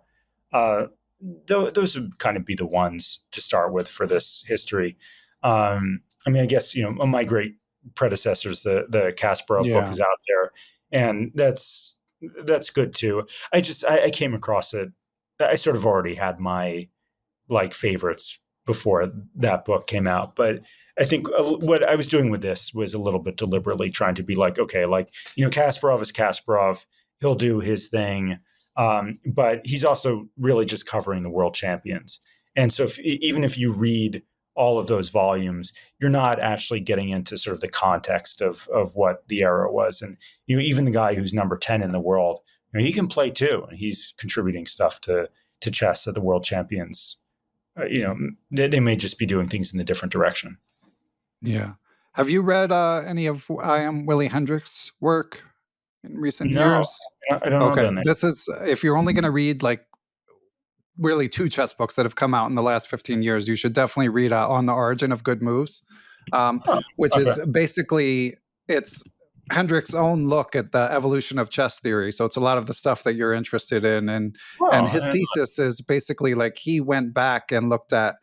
S2: Those would kind of be the ones to start with for this history. I mean, I guess, my great predecessors, the Kasparov book is out there, and that's good too. I came across it. I sort of already had my like favorites before that book came out, but I think what I was doing with this was a little bit deliberately trying to be like, okay, like, Kasparov is Kasparov. He'll do his thing. But he's also really just covering the world champions. And so even if you read all of those volumes, you're not actually getting into sort of the context of what the era was. And, even the guy who's number 10 in the world, he can play too. And he's contributing stuff to chess that the world champions, they may just be doing things in a different direction.
S1: Yeah. Have you read any of I Am Willie Hendricks' work in recent
S2: No,
S1: years?
S2: I don't know that name.
S1: This is, if you're only going to read like really two chess books that have come out in the last 15 years, you should definitely read On the Origin of Good Moves, which is basically, it's Hendricks' own look at the evolution of chess theory. So it's a lot of the stuff that you're interested in. And his thesis is basically like he went back and looked at,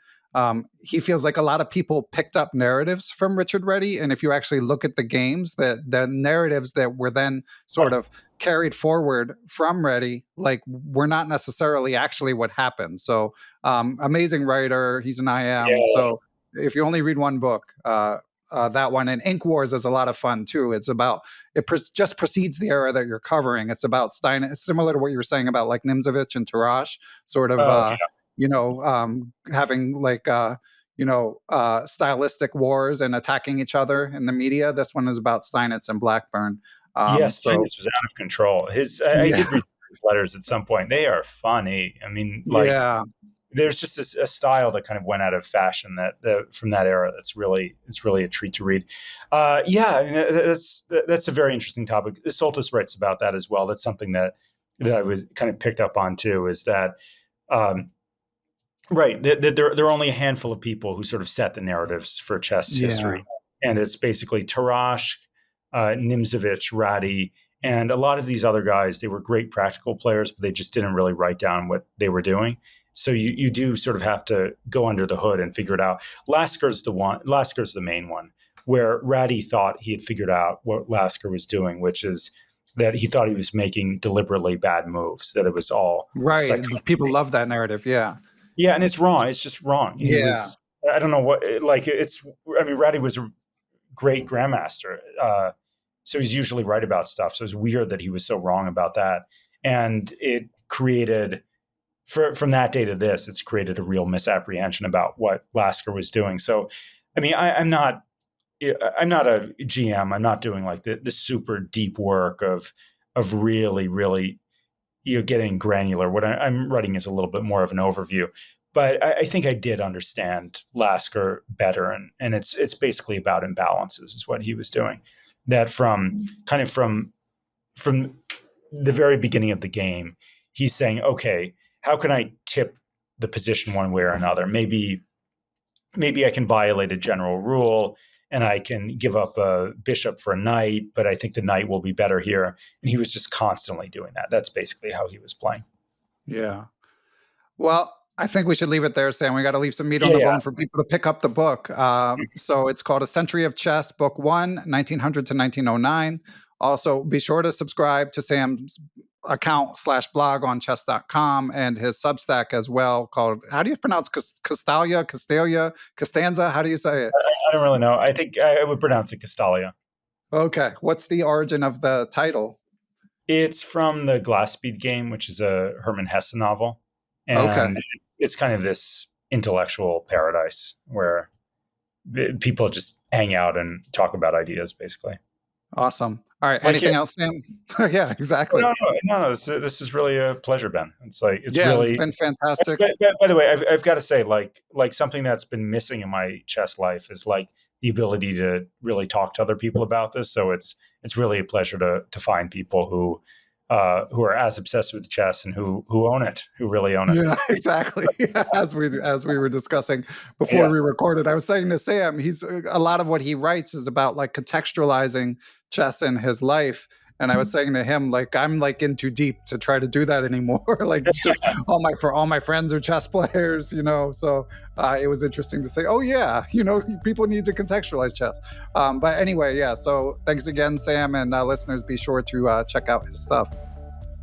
S1: he feels like a lot of people picked up narratives from Richard Reddy. And if you actually look at the games, the narratives that were then sort of carried forward from Reddy, like were not necessarily actually what happened. So amazing writer. He's an IM. Yeah. So if you only read one book, that one, and Ink Wars is a lot of fun too. It's about, just precedes the era that you're covering. It's about Stein. It's similar to what you were saying about like Nimzovich and Tarrasch, sort of, having like, stylistic wars and attacking each other in the media. This one is about Steinitz and Blackburn.
S2: Yes, Steinitz was out of control. I did read his letters at some point. They are funny. I mean, there's just a style that kind of went out of fashion from that era. It's really a treat to read. I mean, that's a very interesting topic. Soltis writes about that as well. That's something that I was kind of picked up on too. Is that right? There are only a handful of people who sort of set the narratives for chess history, and it's basically Tarrasch, Nimzovich, Ratty, and a lot of these other guys. They were great practical players, but they just didn't really write down what they were doing. So you do sort of have to go under the hood and figure it out. Lasker's the main one, where Ratty thought he had figured out what Lasker was doing, which is that he thought he was making deliberately bad moves, that it was all
S1: right. People love that narrative. Yeah.
S2: Yeah, and it's wrong. It's just wrong. I don't know what, Ratty was a great grandmaster. So he's usually right about stuff. So it's weird that he was so wrong about that. And it created, from that day to this, it's created a real misapprehension about what Lasker was doing. So, I mean, I'm not a GM. I'm not doing like the super deep work of really, really, getting granular. What I'm writing is a little bit more of an overview, but I think I did understand Lasker better, and it's basically about imbalances is what he was doing. That from the very beginning of the game, he's saying, okay, how can I tip the position one way or another? Maybe I can violate a general rule and I can give up a bishop for a knight, but I think the knight will be better here. And he was just constantly doing that. That's basically how he was playing.
S1: Yeah. Well, I think we should leave it there, Sam. We got to leave some meat on
S2: Yeah,
S1: the
S2: yeah.
S1: bone for people to pick up the book. So it's called A Century of Chess, Book 1, 1900 to 1909. Also, be sure to subscribe to Sam's account /blog on chess.com and his Substack as well called, how do you pronounce Costanza? How do you say it?
S2: I don't really know. I think I would pronounce it Castalia.
S1: Okay. What's the origin of the title?
S2: It's from the Glass Speed Game, which is a Hermann Hesse novel.
S1: Okay.
S2: And it's kind of this intellectual paradise where people just hang out and talk about ideas, basically.
S1: Awesome. All right.
S2: Like,
S1: Anything else, Sam? Yeah, exactly.
S2: No. This is really a pleasure, Ben. It's
S1: It's been fantastic.
S2: By the way, I've got to say, like something that's been missing in my chess life is like the ability to really talk to other people about this. So it's really a pleasure to find people who are as obsessed with chess and who own it, who really own it.
S1: Yeah, exactly. As we were discussing before we recorded, I was saying to Sam, he's a lot of what he writes is about like contextualizing chess in his life. And I was saying to him, like, I'm like in too deep to try to do that anymore. Like, it's just all my friends are chess players, So it was interesting to say, oh yeah, people need to contextualize chess. But anyway, yeah. So thanks again, Sam, and listeners, be sure to check out his stuff.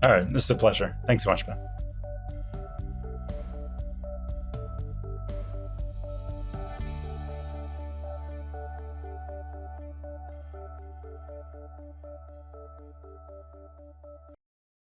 S2: All right, this is a pleasure. Thanks so much, Ben.